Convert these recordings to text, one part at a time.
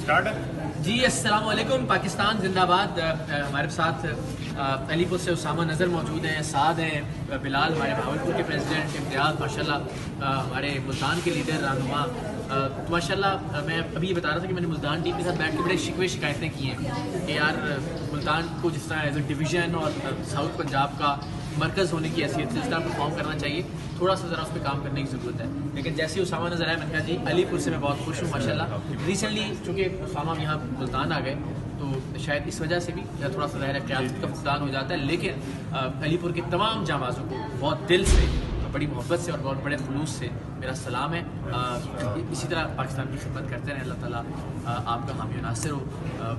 جی السلام علیکم، پاکستان زندہ باد۔ ہمارے ساتھ علی پور سے اسامہ نظر موجود ہیں، سعد ہیں، بلال ہمارے بھاولپور کے پریزیڈنٹ، امتیاز ماشاءاللہ ہمارے ملتان کے لیڈر رہنما۔ تو ماشاءاللہ میں ابھی یہ بتا رہا تھا کہ میں نے ملتان ٹیم کے ساتھ بیٹھ کے بڑے شکوے شکایتیں کی ہیں کہ یار ملتان کو جس طرح ایز اے ڈویژن اور ساؤتھ پنجاب کا مرکز ہونے کی حیثیت سے اس طرح پرفارم کرنا چاہیے، تھوڑا سا ذرا اس پہ کام کرنے کی ضرورت ہے۔ لیکن جیسے ہی اسامہ نظر آیا میں نے کہا جی علی پور سے میں بہت خوش ہوں ماشاءاللہ۔ ریسنٹلی چونکہ اسامہ یہاں ملتان آ گئے تو شاید اس وجہ سے بھی تھوڑا سا ظاہر ہے قیادت کا فقدان ہو جاتا ہے، لیکن علی پور کے تمام جانبازوں کو بہت دل سے، بڑی محبت سے اور بہت بڑے خلوص سے میرا سلام ہے۔ اسی طرح پاکستان کی خدمت کرتے رہیں، اللہ تعالیٰ آپ کا حامی و ناصر ہو۔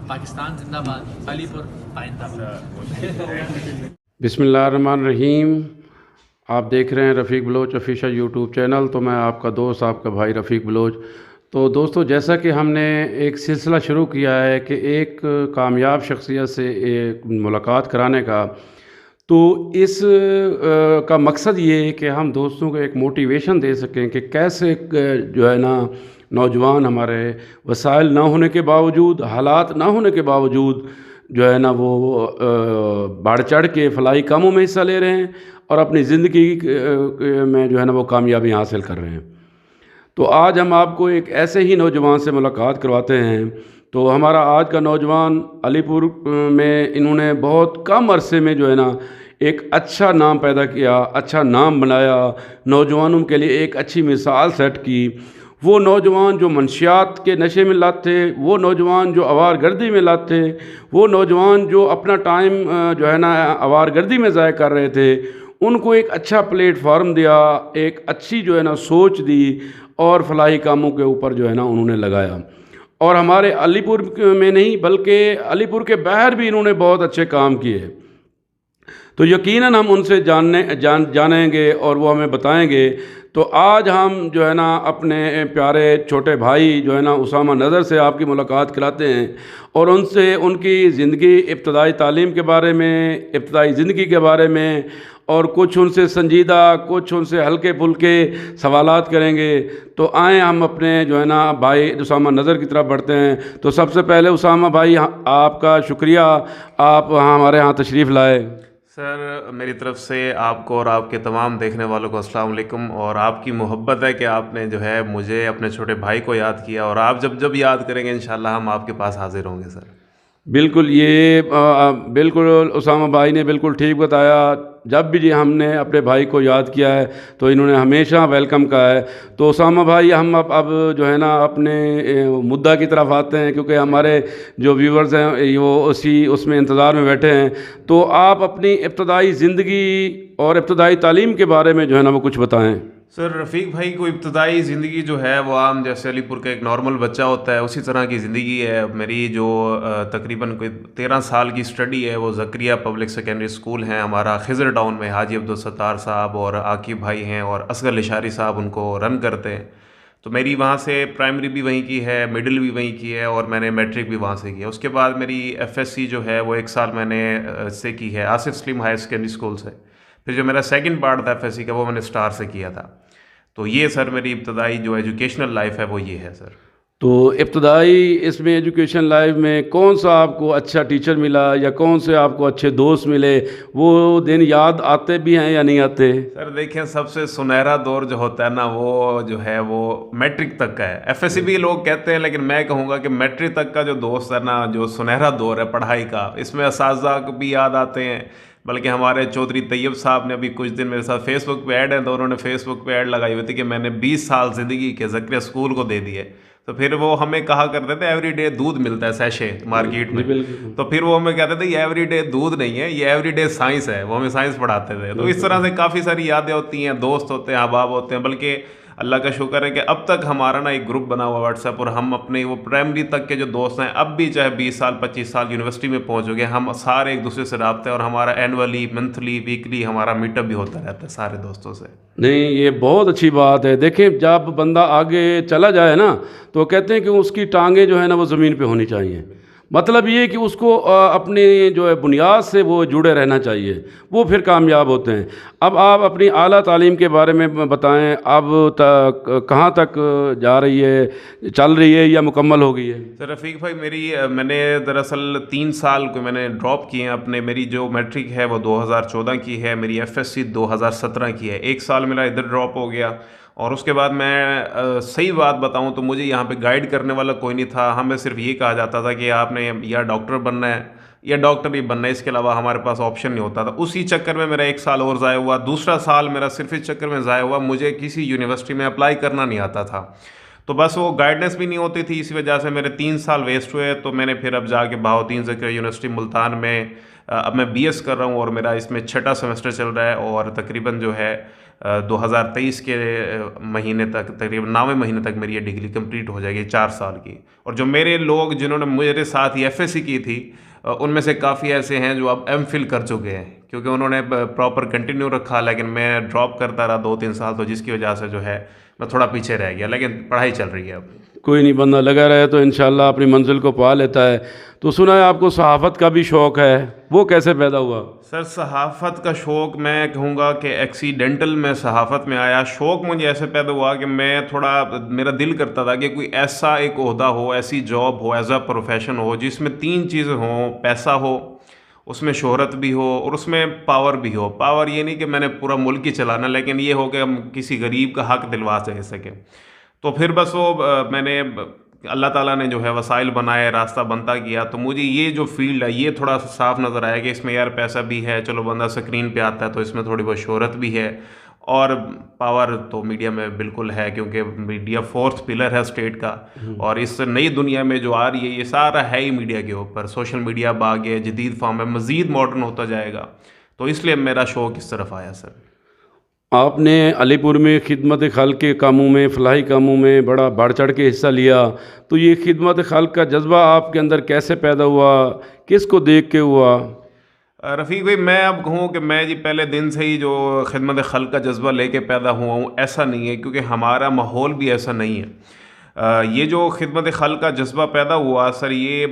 پاکستان زندہ باد، علی پور آئندہ باد۔ بسم اللہ الرحمن الرحیم۔ آپ دیکھ رہے ہیں رفیق بلوچ آفیشیل یوٹیوب چینل، تو میں آپ کا دوست، آپ کا بھائی رفیق بلوچ۔ تو دوستو، جیسا کہ ہم نے ایک سلسلہ شروع کیا ہے کہ ایک کامیاب شخصیت سے ایک ملاقات کرانے کا، تو اس کا مقصد یہ ہے کہ ہم دوستوں کو ایک موٹیویشن دے سکیں کہ کیسے جو ہے نا نوجوان ہمارے وسائل نہ ہونے کے باوجود، حالات نہ ہونے کے باوجود جو ہے نا وہ بڑھ چڑھ کے فلاحی کاموں میں حصہ لے رہے ہیں اور اپنی زندگی میں جو ہے نا وہ کامیابی حاصل کر رہے ہیں۔ تو آج ہم آپ کو ایک ایسے ہی نوجوان سے ملاقات کرواتے ہیں۔ تو ہمارا آج کا نوجوان علی پور میں انہوں نے بہت کم عرصے میں جو ہے نا ایک اچھا نام پیدا کیا، اچھا نام بنایا، نوجوانوں کے لیے ایک اچھی مثال سیٹ کی۔ وہ نوجوان جو منشیات کے نشے میں لت تھے، وہ نوجوان جو آوار گردی میں لت تھے، وہ نوجوان جو اپنا ٹائم جو ہے نا آوار گردی میں ضائع کر رہے تھے، ان کو ایک اچھا پلیٹ فارم دیا، ایک اچھی جو ہے نا سوچ دی اور فلاحی کاموں کے اوپر جو ہے نا انہوں نے لگایا۔ اور ہمارے علی پور میں نہیں بلکہ علی پور کے باہر بھی انہوں نے بہت اچھے کام کیے۔ تو یقیناً ہم ان سے جانیں گے اور وہ ہمیں بتائیں گے۔ تو آج ہم جو ہے نا اپنے پیارے چھوٹے بھائی جو ہے نا اسامہ نظر سے آپ کی ملاقات کراتے ہیں اور ان سے ان کی زندگی، ابتدائی تعلیم کے بارے میں، ابتدائی زندگی کے بارے میں، اور کچھ ان سے سنجیدہ، کچھ ان سے ہلکے پھلکے سوالات کریں گے۔ تو آئیں ہم اپنے جو ہے نا بھائی اسامہ نظر کی طرف بڑھتے ہیں۔ تو سب سے پہلے اسامہ بھائی آپ کا شکریہ، آپ ہمارے ہاں تشریف لائے۔ سر، میری طرف سے آپ کو اور آپ کے تمام دیکھنے والوں کو السلام علیکم۔ اور آپ کی محبت ہے کہ آپ نے جو ہے مجھے اپنے چھوٹے بھائی کو یاد کیا، اور آپ جب یاد کریں گے انشاءاللہ ہم آپ کے پاس حاضر ہوں گے سر۔ بالکل، یہ بالکل اسامہ بھائی نے بالکل ٹھیک بتایا۔ جب بھی ہم نے اپنے بھائی کو یاد کیا ہے تو انہوں نے ہمیشہ ویلکم کہا ہے۔ تو اسامہ بھائی، ہم اب جو ہے نا اپنے مدعا کی طرف آتے ہیں، کیونکہ ہمارے جو ویورز ہیں وہ اس میں انتظار میں بیٹھے ہیں۔ تو آپ اپنی ابتدائی زندگی اور ابتدائی تعلیم کے بارے میں جو ہے نا وہ کچھ بتائیں۔ سر، رفیق بھائی کو ابتدائی زندگی جو ہے وہ عام جیسے علی پور کا ایک نارمل بچہ ہوتا ہے اسی طرح کی زندگی ہے میری۔ جو تقریباً کوئی 13 سال کی اسٹڈی ہے وہ زکریا پبلک سیکنڈری اسکول ہیں ہمارا خضر ٹاؤن میں، حاجی عبدالستار صاحب اور عاقب بھائی ہیں اور اصغر لشاری صاحب ان کو رن کرتے ہیں۔ تو میری وہاں سے پرائمری بھی وہیں کی ہے، مڈل بھی وہیں کی ہے، اور میں نے میٹرک بھی وہاں سے کیا۔ اس کے بعد میری ایف ایس سی جو ہے وہ 1 سال میں نے سے کی ہے آصف سلیم ہائی سیکنڈری اسکول سے۔ پھر جو میرا سیکنڈ پارٹ تھا ایف ایس سی کا وہ میں نے اسٹار سے کیا تھا۔ تو یہ سر میری ابتدائی جو ایجوکیشنل لائف ہے وہ یہ ہے سر۔ تو ابتدائی اس میں ایجوکیشن لائف میں کون سا آپ کو اچھا ٹیچر ملا یا کون سے آپ کو اچھے دوست ملے؟ وہ دن یاد آتے بھی ہیں یا نہیں آتے؟ سر دیکھیں، سب سے سنہرا دور جو ہوتا ہے نا وہ جو ہے وہ میٹرک تک کا ہے۔ ایف ایس سی بھی لوگ کہتے ہیں لیکن میں کہوں گا کہ میٹرک تک کا جو دوست ہے نا، جو سنہرا دور ہے پڑھائی کا، اس میں اساتذہ بھی یاد آتے ہیں۔ بلکہ ہمارے چودھری طیب صاحب نے ابھی کچھ دن میرے ساتھ فیس بک پہ ایڈ ہیں، تو انہوں نے فیس بک پہ ایڈ لگائی ہوئی تھی کہ میں نے 20 سال زندگی کے زکریا اسکول کو دے دیے۔ تو پھر وہ ہمیں کہا کرتے تھے ایوری ڈے دودھ ملتا ہے سیشے مارکیٹ میں، تو پھر وہ ہمیں کہتے تھے یہ ایوری ڈے دودھ نہیں ہے، یہ ایوری ڈے سائنس ہے۔ وہ ہمیں سائنس پڑھاتے تھے۔ تو اس طرح سے کافی ساری یادیں ہوتی ہیں، دوست ہوتے ہیں، احباب ہوتے ہیں۔ بلکہ اللہ کا شکر ہے کہ اب تک ہمارا نا ایک گروپ بنا ہوا واٹس ایپ، اور ہم اپنے وہ پرائمری تک کے جو دوست ہیں اب بھی چاہے 20 سال 25 سال یونیورسٹی میں پہنچ چکے ہیں، ہم سارے ایک دوسرے سے رابطے، اور ہمارا اینولی، منتھلی، ویکلی ہمارا میٹ اپ بھی ہوتا رہتا ہے سارے دوستوں سے۔ نہیں، یہ بہت اچھی بات ہے۔ دیکھیں، جب بندہ آگے چلا جائے نا تو کہتے ہیں کہ اس کی ٹانگیں جو ہے نا وہ زمین پہ ہونی چاہیے۔ مطلب یہ کہ اس کو اپنی جو ہے بنیاد سے وہ جڑے رہنا چاہیے، وہ پھر کامیاب ہوتے ہیں۔ اب آپ اپنی اعلیٰ تعلیم کے بارے میں بتائیں، اب کہاں تک جا رہی ہے، چل رہی ہے یا مکمل ہو گئی ہے؟ سر رفیق بھائی، میں نے دراصل 3 سال کو میں نے ڈراپ کیے ہیں اپنے۔ میری جو میٹرک ہے وہ 2014 کی ہے، میری ایف ایس سی 2017 کی ہے۔ 1 سال میرا ادھر ڈراپ ہو گیا، اور اس کے بعد میں صحیح بات بتاؤں تو مجھے یہاں پہ گائیڈ کرنے والا کوئی نہیں تھا۔ ہمیں صرف یہ کہا جاتا تھا کہ آپ نے یا ڈاکٹر بننا ہے یا ڈاکٹر ہی بننا ہے، اس کے علاوہ ہمارے پاس آپشن نہیں ہوتا تھا۔ اسی چکر میں میرا 1 سال اور ضائع ہوا۔ دوسرا سال میرا صرف اس چکر میں ضائع ہوا، مجھے کسی یونیورسٹی میں اپلائی کرنا نہیں آتا تھا، تو بس وہ گائیڈنس بھی نہیں ہوتی تھی، اسی وجہ سے میرے 3 سال ویسٹ ہوئے۔ تو میں نے پھر اب جا کے بہاؤالدین ذکریہ یونیورسٹی ملتان میں اب میں بی ایس کر رہا ہوں، اور میرا اس میں 6واں سیمسٹر چل رہا ہے، اور تقریباً جو ہے 2023 کے مہینے تک، تقریباً 9ویں مہینے تک میری یہ ڈگری کمپلیٹ ہو جائے گی 4 سال کی۔ اور جو میرے لوگ جنہوں نے میرے ساتھ ایف ایس سی کی تھی، ان میں سے کافی ایسے ہیں جو اب ایم فل کر چکے ہیں، کیونکہ انہوں نے پراپر کنٹینیو رکھا، لیکن میں ڈراپ کرتا رہا 2-3 سال، تو جس کی وجہ سے جو ہے میں تھوڑا پیچھے رہ گیا، لیکن پڑھائی چل رہی ہے اب۔ کوئی نہیں، بندہ لگا رہے تو انشاءاللہ اپنی منزل کو پا لیتا ہے۔ تو سنا ہے آپ کو صحافت کا بھی شوق ہے، وہ کیسے پیدا ہوا؟ سر صحافت کا شوق میں کہوں گا کہ ایکسیڈنٹل میں صحافت میں آیا۔ شوق مجھے ایسے پیدا ہوا کہ میں تھوڑا، میرا دل کرتا تھا کہ کوئی ایسا ایک عہدہ ہو، ایسی جاب ہو، ایز اے پروفیشن ہو جس میں 3 چیزیں ہوں، پیسہ ہو، اس میں شہرت بھی ہو، اور اس میں پاور بھی ہو۔ پاور یہ نہیں کہ میں نے پورا ملک ہی چلانا، لیکن یہ ہو کہ ہم کسی غریب کا حق دلوا سکیں۔ تو پھر بس وہ میں نے، اللہ تعالیٰ نے جو ہے وسائل بنائے، راستہ بنتا گیا، تو مجھے یہ جو فیلڈ ہے یہ تھوڑا صاف نظر آیا کہ اس میں یار پیسہ بھی ہے، چلو بندہ سکرین پہ آتا ہے تو اس میں تھوڑی بہت شہرت بھی ہے، اور پاور تو میڈیا میں بالکل ہے، کیونکہ میڈیا 4تھ پلر ہے اسٹیٹ کا، اور اس نئی دنیا میں جو آ رہی ہے یہ سارا ہے ہی میڈیا کے اوپر۔ سوشل میڈیا اب آگے جدید فارم میں مزید ماڈرن ہوتا جائے گا، تو اس لیے میرا شوق اس طرف آیا سر۔ آپ نے علی پور میں خدمت خلق کے کاموں میں، فلاحی کاموں میں بڑا بڑھ چڑھ کے حصہ لیا، تو یہ خدمت خلق کا جذبہ آپ کے اندر کیسے پیدا ہوا، کس کو دیکھ کے ہوا؟ رفیق بھائی، میں اب کہوں کہ میں جی پہلے دن سے ہی جو خدمت خلق کا جذبہ لے کے پیدا ہوا ہوں، ایسا نہیں ہے، کیونکہ ہمارا ماحول بھی ایسا نہیں ہے۔ یہ جو خدمت خلق کا جذبہ پیدا ہوا سر، یہ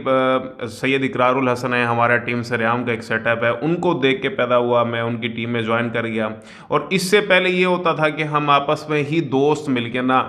سید اقرار الحسن ہے، ہمارا ٹیم سریام کا ایک سیٹ اپ ہے، ان کو دیکھ کے پیدا ہوا۔ میں ان کی ٹیم میں جوائن کر گیا، اور اس سے پہلے یہ ہوتا تھا کہ ہم آپس میں ہی دوست مل کے نا،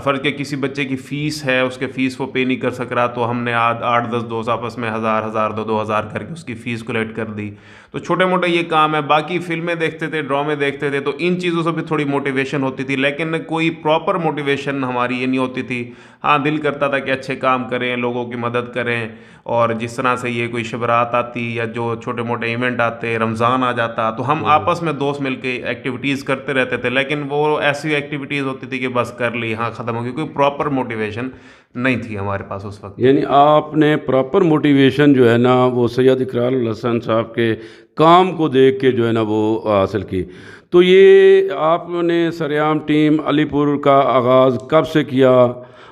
فرض کے کسی بچے کی فیس ہے، اس کے فیس وہ پے نہیں کر سک رہا، تو ہم نے 8-10 دوست آپس میں 1000 2,000 کر کے اس کی فیس کلیکٹ کر دی۔ تو چھوٹے موٹے یہ کام ہے، باقی فلمیں دیکھتے تھے، ڈرامے دیکھتے تھے، تو ان چیزوں سے بھی تھوڑی موٹیویشن ہوتی تھی، لیکن کوئی پراپر موٹیویشن ہماری یہ نہیں ہوتی تھی۔ ہاں، دل کرتا تھا کہ اچھے کام کریں، لوگوں کی مدد کریں، اور جس طرح سے یہ کوئی شبرات آتی یا جو چھوٹے موٹے ایونٹ آتے، رمضان آ جاتا، تو ہم آپس میں دوست مل کے ایکٹیویٹیز کرتے رہتے تھے، لیکن وہ ایسی ایکٹیویٹیز ہوتی تھی کہ بس کر لی، ہاں ختم ہو گئی، کوئی پراپر موٹیویشن نہیں تھی ہمارے پاس اس وقت۔ یعنی آپ نے پراپر موٹیویشن جو ہے نا وہ سید اقرار الحسن صاحب کے کام کو دیکھ کے جو ہے نا وہ حاصل کی۔ تو یہ آپ نے سریام ٹیم علی پور کا آغاز کب سے کیا،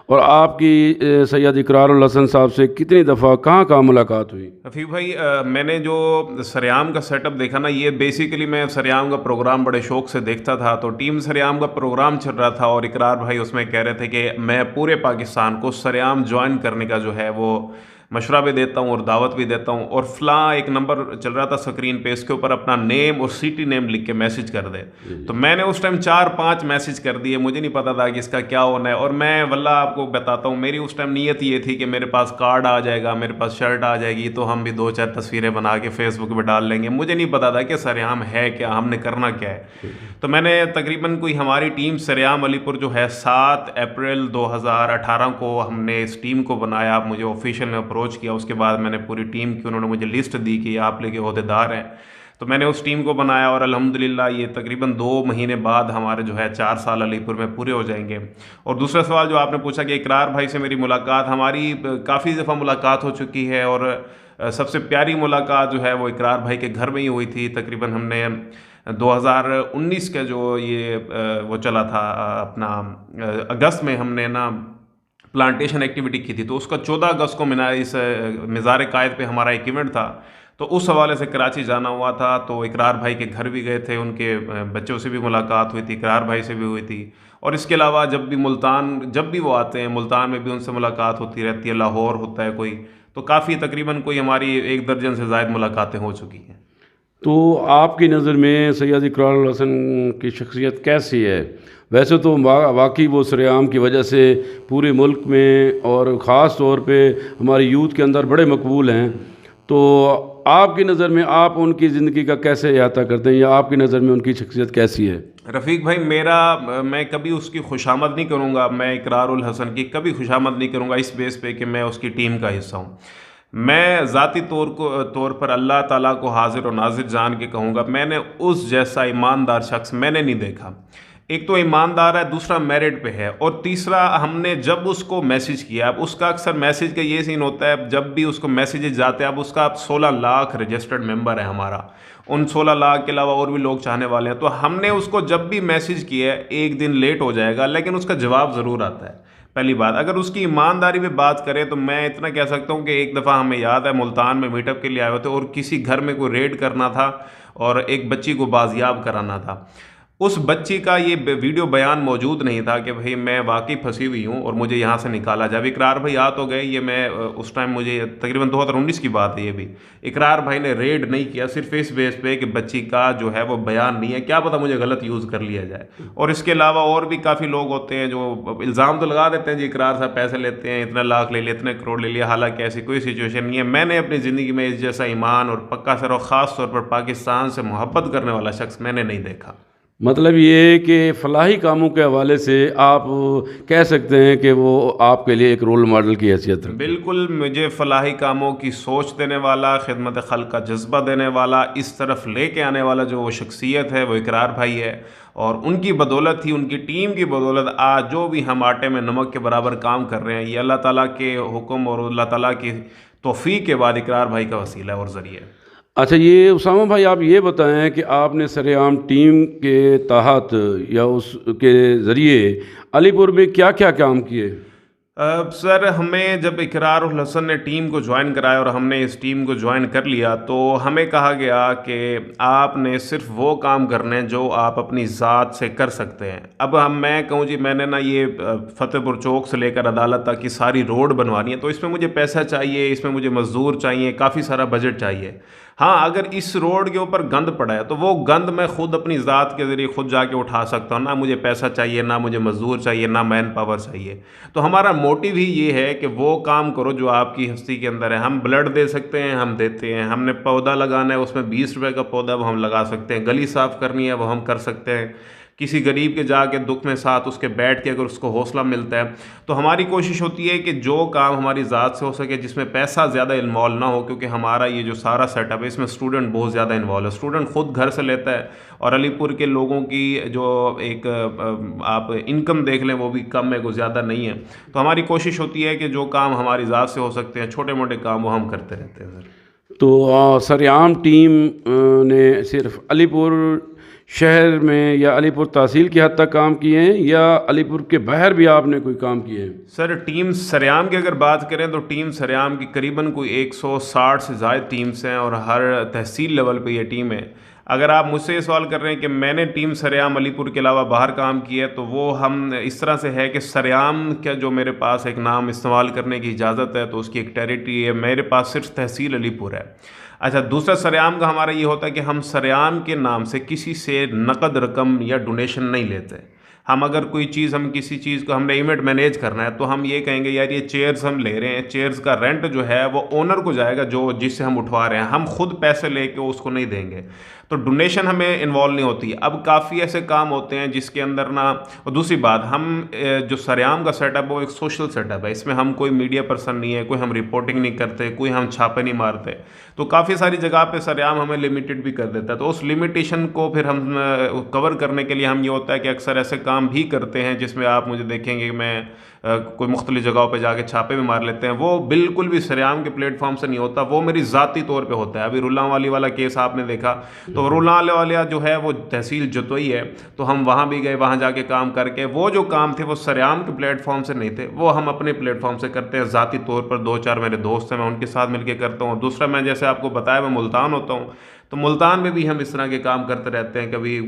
اور آپ کی سید اقرار الحسن صاحب سے کتنی دفعہ کہاں ملاقات ہوئی؟ رفیق بھائی، میں نے جو سریام کا سیٹ اپ دیکھا نا، یہ بیسیکلی میں سریام کا پروگرام بڑے شوق سے دیکھتا تھا، تو ٹیم سریام کا پروگرام چل رہا تھا، اور اقرار بھائی اس میں کہہ رہے تھے کہ میں پورے پاکستان کو سریام جوائن کرنے کا جو ہے وہ مشورہ بھی دیتا ہوں اور دعوت بھی دیتا ہوں، اور فلاں ایک نمبر چل رہا تھا سکرین پہ، اس کے اوپر اپنا نیم اور سٹی نیم لکھ کے میسج کر دے۔ تو میں نے اس ٹائم 4-5 میسج کر دیے، مجھے نہیں پتا تھا کہ اس کا کیا ہونا ہے، اور میں واللہ آپ کو بتاتا ہوں، میری اس ٹائم نیت یہ تھی کہ میرے پاس کارڈ آ جائے گا، میرے پاس شرٹ آ جائے گی، تو ہم بھی 2-4 تصویریں بنا کے فیس بک پہ ڈال لیں گے۔ مجھے نہیں پتا تھا کہ سریام ہے کیا، ہم نے کرنا کیا ہے۔ تو میں نے تقریباً کوئی ہماری ٹیم سریام علی پور جو ہے 7 اپریل 2018 کو ہم نے اس ٹیم کو بنایا، مجھے آفیشیل نے اپروچ کیا، اس کے بعد میں نے پوری ٹیم کی، انہوں نے مجھے لسٹ دی کہ آپ لے کے عہدیدار ہیں، تو میں نے اس ٹیم کو بنایا، اور الحمدللہ یہ تقریباً 2 مہینے بعد ہمارے جو ہے 4 سال علی پور میں پورے ہو جائیں گے۔ اور دوسرا سوال جو آپ نے پوچھا کہ اقرار بھائی سے میری ملاقات، ہماری کافی دفعہ ملاقات ہو چکی ہے، اور سب سے پیاری ملاقات جو ہے وہ اقرار بھائی کے گھر میں ہی ہوئی تھی۔ تقریباً ہم نے 2019 کا جو یہ وہ چلا تھا اپنا اگست میں، ہم نے نا پلانٹیشن ایکٹیویٹی کی تھی، تو اس کا 14 اگست کو اس مزار قائد پہ ہمارا ایک ایونٹ تھا، تو اس حوالے سے کراچی جانا ہوا تھا، تو اقرار بھائی کے گھر بھی گئے تھے، ان کے بچوں سے بھی ملاقات ہوئی تھی، اقرار بھائی سے بھی ہوئی تھی، اور اس کے علاوہ جب بھی وہ آتے ہیں ملتان میں بھی ان سے ملاقات ہوتی رہتی ہے، لاہور ہوتا ہے کوئی، تو کافی تقریباً کوئی ہماری 1 درجن سے زائد ملاقاتیں ہو چکی ہیں۔ تو آپ کی نظر میں سید اقرار الحسن کی شخصیت کیسی ہے؟ ویسے تو واقعی وہ سرعام کی وجہ سے پورے ملک میں اور خاص طور پہ ہماری یوتھ کے اندر بڑے مقبول ہیں، تو آپ کی نظر میں آپ ان کی زندگی کا کیسے احاطہ کرتے ہیں، یا آپ کی نظر میں ان کی شخصیت کیسی ہے؟ رفیق بھائی، میں کبھی اس کی خوشامد نہیں کروں گا، میں اقرار الحسن کی کبھی خوشامد نہیں کروں گا اس بیس پہ کہ میں اس کی ٹیم کا حصہ ہوں۔ میں ذاتی طور پر اللہ تعالیٰ کو حاضر و ناظر جان کے کہوں گا، میں نے اس جیسا ایماندار شخص میں نے نہیں دیکھا۔ ایک تو ایماندار ہے، دوسرا میرٹ پہ ہے، اور تیسرا ہم نے جب اس کو میسج کیا، اب اس کا اکثر میسج کا یہ سین ہوتا ہے، جب بھی اس کو میسیجز جاتے ہیں، اب اس کا 16 لاکھ رجسٹرڈ ممبر ہے ہمارا، ان 16 لاکھ کے علاوہ اور بھی لوگ چاہنے والے ہیں، تو ہم نے اس کو جب بھی میسج کیا ہے، 1 دن لیٹ ہو جائے گا لیکن اس کا جواب ضرور آتا ہے۔ پہلی بات، اگر اس کی ایمانداری پہ بات کریں تو میں اتنا کہہ سکتا ہوں کہ ایک دفعہ ہمیں یاد ہے ملتان میں میٹ اپ کے لیے آئے ہوئے تھے، اور کسی گھر میں کوئی ریڈ کرنا تھا اور ایک بچی کو بازیاب کرانا تھا۔ اس بچی کا یہ ویڈیو بیان موجود نہیں تھا کہ بھئی میں واقعی پھنسی ہوئی ہوں اور مجھے یہاں سے نکالا جائے۔ اقرار بھائی آ تو گئے، یہ میں اس ٹائم مجھے تقریباً 2019 کی بات ہے، یہ بھی اقرار بھائی نے ریڈ نہیں کیا، صرف اس بیس پہ کہ بچی کا جو ہے وہ بیان نہیں ہے، کیا پتہ مجھے غلط یوز کر لیا جائے۔ اور اس کے علاوہ اور بھی کافی لوگ ہوتے ہیں جو الزام تو لگا دیتے ہیں، جی اقرار صاحب پیسے لیتے ہیں، اتنا لاکھ لے لیا، اتنے کروڑ لے لیا، حالانکہ ایسی کوئی سچویشن نہیں ہے۔ میں نے اپنی زندگی میں اس جیسا ایمان اور پکا سر، اور خاص طور پر پاکستان سے محبت کرنے والا شخص میں نے نہیں دیکھا۔ مطلب یہ کہ فلاحی کاموں کے حوالے سے آپ کہہ سکتے ہیں کہ وہ آپ کے لیے ایک رول ماڈل کی حیثیت ہے۔ بالکل، مجھے فلاحی کاموں کی سوچ دینے والا، خدمت خلق کا جذبہ دینے والا، اس طرف لے کے آنے والا جو وہ شخصیت ہے وہ اقرار بھائی ہے، اور ان کی بدولت ہی، ان کی ٹیم کی بدولت آج جو بھی ہم آٹے میں نمک کے برابر کام کر رہے ہیں، یہ اللہ تعالیٰ کے حکم اور اللہ تعالیٰ کی توفیق کے بعد اقرار بھائی کا وسیلہ اور ذریعہ ہے۔ اچھا، یہ اسامہ بھائی آپ یہ بتائیں کہ آپ نے سرعام ٹیم کے تحت یا اس کے ذریعے علی پور میں کیا کیا کام کیے؟ سر، ہمیں جب اقرار الحسن نے ٹیم کو جوائن کرایا اور ہم نے اس ٹیم کو جوائن کر لیا، تو ہمیں کہا گیا کہ آپ نے صرف وہ کام کرنے ہیں جو آپ اپنی ذات سے کر سکتے ہیں۔ اب میں کہوں جی میں نے نا یہ فتح پور چوک سے لے کر عدالت تک کی ساری روڈ بنوانی ہے، تو اس میں مجھے پیسہ چاہیے، اس میں مجھے مزدور چاہیے، کافی سارا بجٹ چاہیے۔ ہاں، اگر اس روڈ کے اوپر گند پڑا ہے تو وہ گند میں خود اپنی ذات کے ذریعے خود جا کے اٹھا سکتا ہوں، نہ مجھے پیسہ چاہیے، نہ مجھے مزدور چاہیے، نہ مین پاور چاہیے۔ تو ہمارا موٹیو ہی یہ ہے کہ وہ کام کرو جو آپ کی ہستی کے اندر ہے۔ ہم بلڈ دے سکتے ہیں، ہم دیتے ہیں، ہم نے پودا لگانا ہے، اس میں 20 روپے کا پودا وہ ہم لگا سکتے ہیں، گلی صاف کرنی ہے وہ ہم کر سکتے ہیں، کسی غریب کے جا کے دکھ میں ساتھ اس کے بیٹھ کے اگر اس کو حوصلہ ملتا ہے، تو ہماری کوشش ہوتی ہے کہ جو کام ہماری ذات سے ہو سکے، جس میں پیسہ زیادہ انوالو نہ ہو، کیونکہ ہمارا یہ جو سارا سیٹ اپ ہے اس میں اسٹوڈنٹ بہت زیادہ انوالو ہے، اسٹوڈنٹ خود گھر سے لیتا ہے، اور علی پور کے لوگوں کی جو ایک آپ انکم دیکھ لیں وہ بھی کم ہے، کوئی زیادہ نہیں ہے۔ تو ہماری کوشش ہوتی ہے کہ جو کام ہماری ذات سے ہو سکتے ہیں، چھوٹے موٹے کام، وہ ہم کرتے رہتے ہیں سر۔ تو سرعام ٹیم نے صرف علی پور شہر میں یا علی پور تحصیل کی حد تک کام کیے ہیں، یا علی پور کے باہر بھی آپ نے کوئی کام کیے ہیں؟ سر، ٹیم سرعام کی اگر بات کریں تو ٹیم سرعام کی قریباً کوئی 160 سے زائد ٹیمز ہیں، اور ہر تحصیل لیول پہ یہ ٹیم ہے۔ اگر آپ مجھ سے یہ سوال کر رہے ہیں کہ میں نے ٹیم سرعام علی پور کے علاوہ باہر کام کیا ہے، تو وہ ہم اس طرح سے ہے کہ سرعام کا جو میرے پاس ایک نام استعمال کرنے کی اجازت ہے تو اس کی ایک ٹیریٹری ہے، میرے پاس صرف تحصیل علی پور ہے۔ اچھا، دوسرا سرعام کا ہمارا یہ ہوتا ہے کہ ہم سرعام کے نام سے کسی سے نقد رقم یا ڈونیشن نہیں لیتے۔ ہم اگر کوئی چیز، ہم کسی چیز کو، ہم نے ایونٹ مینیج کرنا ہے، تو ہم یہ کہیں گے یار یہ چیئرز ہم لے رہے ہیں، چیئرز کا رینٹ جو ہے وہ اونر کو جائے گا جو جس سے ہم اٹھوا رہے ہیں، ہم خود پیسے لے کے اس کو نہیں دیں گے، تو ڈونیشن ہمیں انوالو نہیں ہوتی۔ اب کافی ایسے کام ہوتے ہیں جس کے اندر نا، اور دوسری بات، ہم جو سرعام کا سیٹ اپ وہ ایک سوشل سیٹ اپ ہے، اس میں ہم کوئی میڈیا پرسن نہیں ہے، کوئی ہم رپورٹنگ نہیں کرتے، کوئی ہم چھاپے نہیں مارتے، تو کافی ساری جگہ پہ سرعام ہمیں لمیٹڈ بھی کر دیتا ہے۔ تو اس لمیٹیشن کو پھر ہم کور کرنے کے لیے ہم یہ ہوتا ہے کہ اکثر ایسے کام بھی کرتے ہیں جس میں آپ مجھے دیکھیں گے کہ میں کوئی مختلف جگہوں پہ جا کے چھاپے بھی مار لیتے ہیں، وہ بالکل بھی سرعام کے پلیٹ فارم سے نہیں ہوتا، وہ میری ذاتی طور پہ ہوتا ہے۔ ابھی رولان والی والا کیس آپ نے دیکھا، تو رولان والا جو ہے وہ تحصیل جتوئی ہے، تو ہم وہاں بھی گئے، وہاں جا کے کام کر کے وہ جو کام تھے وہ سرعام کے پلیٹ فارم سے نہیں تھے، وہ ہم اپنے پلیٹ فارم سے کرتے ہیں، ذاتی طور پر 2-4 میرے دوست ہیں، میں ان کے ساتھ مل کے کرتا ہوں۔ دوسرا، میں جیسے آپ کو بتایا میں ملتان ہوتا ہوں، تو ملتان میں بھی ہم اس طرح کے کام کرتے رہتے ہیں. کبھی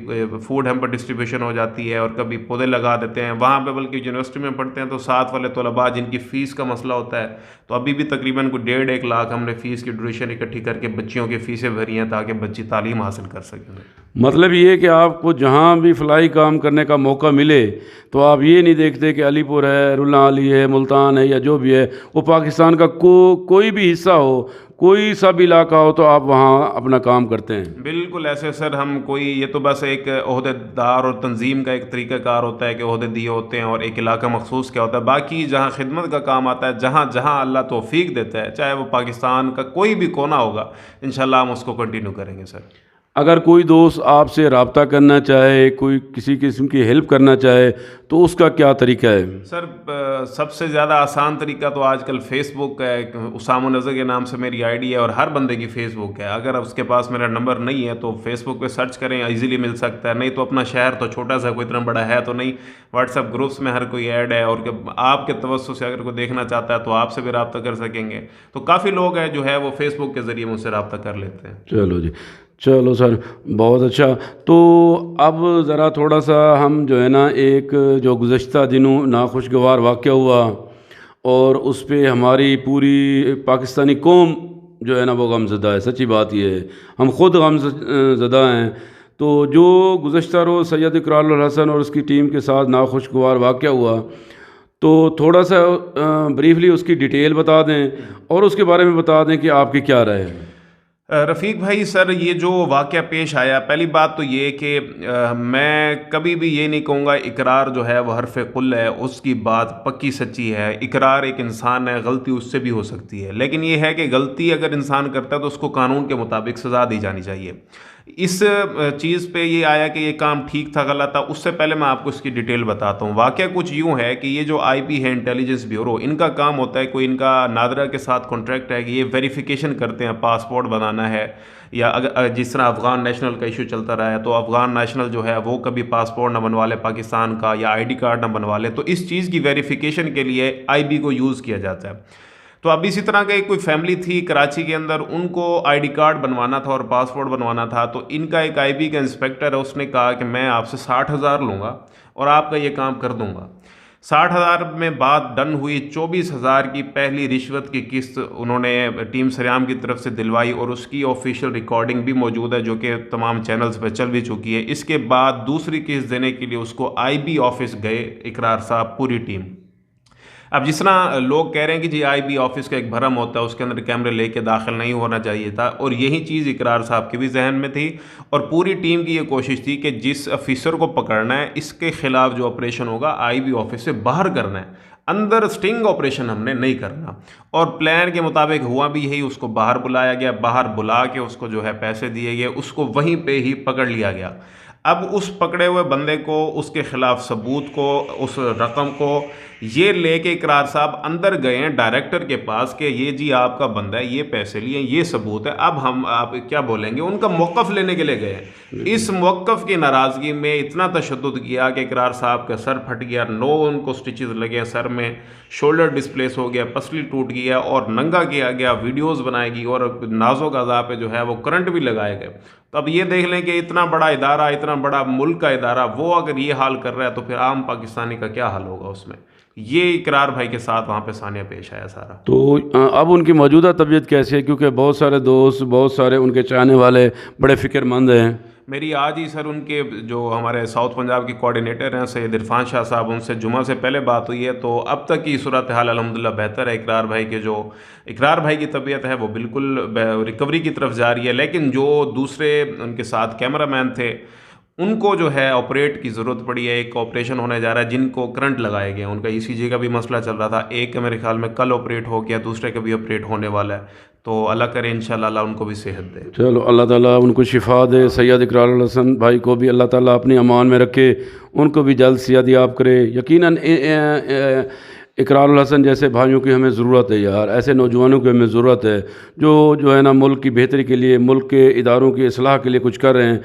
فوڈ ہیمپر ڈسٹریبیوشن ہو جاتی ہے اور کبھی پودے لگا دیتے ہیں. وہاں پہ بلکہ یونیورسٹی میں پڑھتے ہیں تو ساتھ والے طلباء جن کی فیس کا مسئلہ ہوتا ہے, تو ابھی بھی تقریباً کوئی 1.5 لاکھ ہم نے فیس کی ڈونیشن اکٹھی کر کے بچیوں کی فیسیں بھری ہیں تاکہ بچی تعلیم حاصل کر سکیں. مطلب یہ ہے کہ آپ کو جہاں بھی فلاحی کام کرنے کا موقع ملے تو آپ یہ نہیں دیکھتے کہ علی پور ہے, رلا علی ہے, ملتان ہے, یا جو بھی ہے وہ پاکستان کا کوئی بھی حصہ ہو, کوئی سا بھی علاقہ ہو, تو آپ وہاں اپنا کام کرتے ہیں. بالکل ایسے سر. ہم کوئی یہ تو بس ایک عہدے دار اور تنظیم کا ایک طریقہ کار ہوتا ہے کہ عہدے دیے ہوتے ہیں اور ایک علاقہ مخصوص کیا ہوتا ہے. باقی جہاں خدمت کا کام آتا ہے, جہاں اللہ توفیق دیتا ہے, چاہے وہ پاکستان کا کوئی بھی کونا ہوگا, انشاءاللہ ہم اس کو کنٹینیو کریں گے سر. اگر کوئی دوست آپ سے رابطہ کرنا چاہے, کوئی کسی قسم کی ہیلپ کرنا چاہے, تو اس کا کیا طریقہ ہے؟ سر سب سے زیادہ آسان طریقہ تو آج کل فیس بک ہے. اسامہ نذر کے نام سے میری آئی ڈی ہے اور ہر بندے کی فیس بک ہے. اگر اس کے پاس میرا نمبر نہیں ہے تو فیس بک پہ سرچ کریں, ایزیلی مل سکتا ہے. نہیں تو اپنا شہر تو چھوٹا سا, کوئی اتنا بڑا ہے تو نہیں, واٹس ایپ گروپس میں ہر کوئی ایڈ ہے, اور آپ کے توسط سے اگر کوئی دیکھنا چاہتا ہے تو آپ سے بھی رابطہ کر سکیں گے. تو کافی لوگ ہیں جو ہے وہ فیس بک کے ذریعے مجھ سے رابطہ کر لیتے ہیں. چلو جی, چلو سر, بہت اچھا. تو اب ذرا تھوڑا سا ہم جو ہے نا, ایک جو گزشتہ دنوں ناخوشگوار واقعہ ہوا اور اس پہ ہماری پوری پاکستانی قوم جو ہے نا وہ غم زدہ ہے. سچی بات یہ ہے, ہم خود غم زدہ ہیں. تو جو گزشتہ روز سید اقرار الحسن اور اس کی ٹیم کے ساتھ ناخوشگوار واقعہ ہوا, تو تھوڑا سا بریفلی اس کی ڈیٹیل بتا دیں اور اس کے بارے میں بتا دیں کہ آپ کی کیا رائے ہے. رفیق بھائی سر, یہ جو واقعہ پیش آیا, پہلی بات تو یہ کہ میں کبھی بھی یہ نہیں کہوں گا اقرار جو ہے وہ حرف قل ہے, اس کی بات پکی سچی ہے. اقرار ایک انسان ہے, غلطی اس سے بھی ہو سکتی ہے, لیکن یہ ہے کہ غلطی اگر انسان کرتا ہے تو اس کو قانون کے مطابق سزا دی جانی چاہیے. اس چیز پہ یہ آیا کہ یہ کام ٹھیک تھا غلط تھا, اس سے پہلے میں آپ کو اس کی ڈیٹیل بتاتا ہوں. واقعہ کچھ یوں ہے کہ یہ جو آئی بی ہے, انٹیلیجنس بیورو, ان کا کام ہوتا ہے, کوئی ان کا نادرا کے ساتھ کانٹریکٹ ہے کہ یہ ویریفیکیشن کرتے ہیں, پاسپورٹ بنانا ہے, یا اگر جس طرح افغان نیشنل کا ایشو چلتا رہا ہے, تو افغان نیشنل جو ہے وہ کبھی پاسپورٹ نہ بنوا لے پاکستان کا, یا آئی ڈی کارڈ نہ بنوا لے, تو اس چیز کی ویریفیکیشن کے لیے آئی بی کو یوز کیا جاتا ہے. تو اب اسی طرح کا ایک کوئی فیملی تھی کراچی کے اندر, ان کو آئی ڈی کارڈ بنوانا تھا اور پاسپورٹ بنوانا تھا. تو ان کا ایک آئی بی کا انسپیکٹر ہے, اس نے کہا کہ میں آپ سے 60,000 لوں گا اور آپ کا یہ کام کر دوں گا. 60,000 میں بات ڈن ہوئی. 24,000 کی پہلی رشوت کی قسط انہوں نے ٹیم سریام کی طرف سے دلوائی, اور اس کی آفیشیل ریکارڈنگ بھی موجود ہے جو کہ تمام چینلز پہ چل بھی چکی ہے. اس کے بعد دوسری قسط دینے کے لیے اس کو آئی بی آفس گئے اقرار صاحب, پوری ٹیم. اب جس طرح لوگ کہہ رہے ہیں کہ جی آئی بی آفس کا ایک بھرم ہوتا ہے, اس کے اندر کیمرے لے کے داخل نہیں ہونا چاہیے تھا, اور یہی چیز اقرار صاحب کے بھی ذہن میں تھی, اور پوری ٹیم کی یہ کوشش تھی کہ جس افیسر کو پکڑنا ہے اس کے خلاف جو آپریشن ہوگا آئی بی آفس سے باہر کرنا ہے, اندر سٹنگ آپریشن ہم نے نہیں کرنا. اور پلان کے مطابق ہوا بھی یہی, اس کو باہر بلایا گیا, باہر بلا کے اس کو جو ہے پیسے دیے گئے, اس کو وہیں پہ ہی پکڑ لیا گیا. اب اس پکڑے ہوئے بندے کو, اس کے خلاف ثبوت کو, اس رقم کو یہ لے کے اقرار صاحب اندر گئے ہیں ڈائریکٹر کے پاس کہ یہ جی آپ کا بندہ ہے, یہ پیسے لیے, یہ ثبوت ہے, اب ہم آپ کیا بولیں گے. ان کا موقف لینے کے لیے گئے ہیں. اس موقف کی ناراضگی میں اتنا تشدد کیا کہ اقرار صاحب کا سر پھٹ گیا, 9 ان کو سٹیچز لگے سر میں, شولڈر ڈسپلیس ہو گیا, پسلی ٹوٹ گیا اور ننگا کیا گیا, ویڈیوز بنائے گی, اور نازوں کا عذاب پہ جو ہے وہ کرنٹ بھی لگائے گئے. تو اب یہ دیکھ لیں کہ اتنا بڑا ادارہ, اتنا بڑا ملک کا ادارہ, وہ اگر یہ حال کر رہا ہے تو پھر عام پاکستانی کا کیا حال ہوگا اس میں. یہ اقرار بھائی کے ساتھ وہاں پہ ثانیہ پیش آیا سارا. تو اب ان کی موجودہ طبیعت کیسی ہے؟ کیونکہ بہت سارے دوست, بہت سارے ان کے چاہنے والے بڑے فکر مند ہیں. میری آج ہی سر ان کے جو ہمارے ساؤتھ پنجاب کے کوارڈینیٹر ہیں سید عرفان شاہ صاحب, ان سے جمعہ سے پہلے بات ہوئی ہے, تو اب تک کی صورتحال الحمدللہ بہتر ہے. اقرار بھائی کے جو اقرار بھائی کی طبیعت ہے وہ بالکل ریکوری کی طرف جا رہی ہے, لیکن جو دوسرے ان کے ساتھ کیمرہ مین تھے ان کو جو ہے آپریٹ کی ضرورت پڑی ہے. ایک آپریشن ہونے جا رہا ہے جن کو کرنٹ لگائے گئے, ان کا ای سی جی کا بھی مسئلہ چل رہا تھا, ایک کا میرے خیال میں کل آپریٹ ہو گیا, دوسرے کا بھی آپریٹ ہونے والا ہے. تو اللہ کرے انشاءاللہ اللہ ان کو بھی صحت دے. چلو اللہ تعالیٰ ان کو شفا دے. سید اقرار الحسن بھائی کو بھی اللہ تعالیٰ اپنی امان میں رکھے, ان کو بھی جلد صحت یاب کرے. یقیناً اقرار الحسن جیسے بھائیوں کی ہمیں ضرورت ہے یار, ایسے نوجوانوں کی ہمیں ضرورت ہے جو ہے نا ملک کی بہتری کے لیے, ملک کے اداروں کی اصلاح کے لیے کچھ کر رہے ہیں.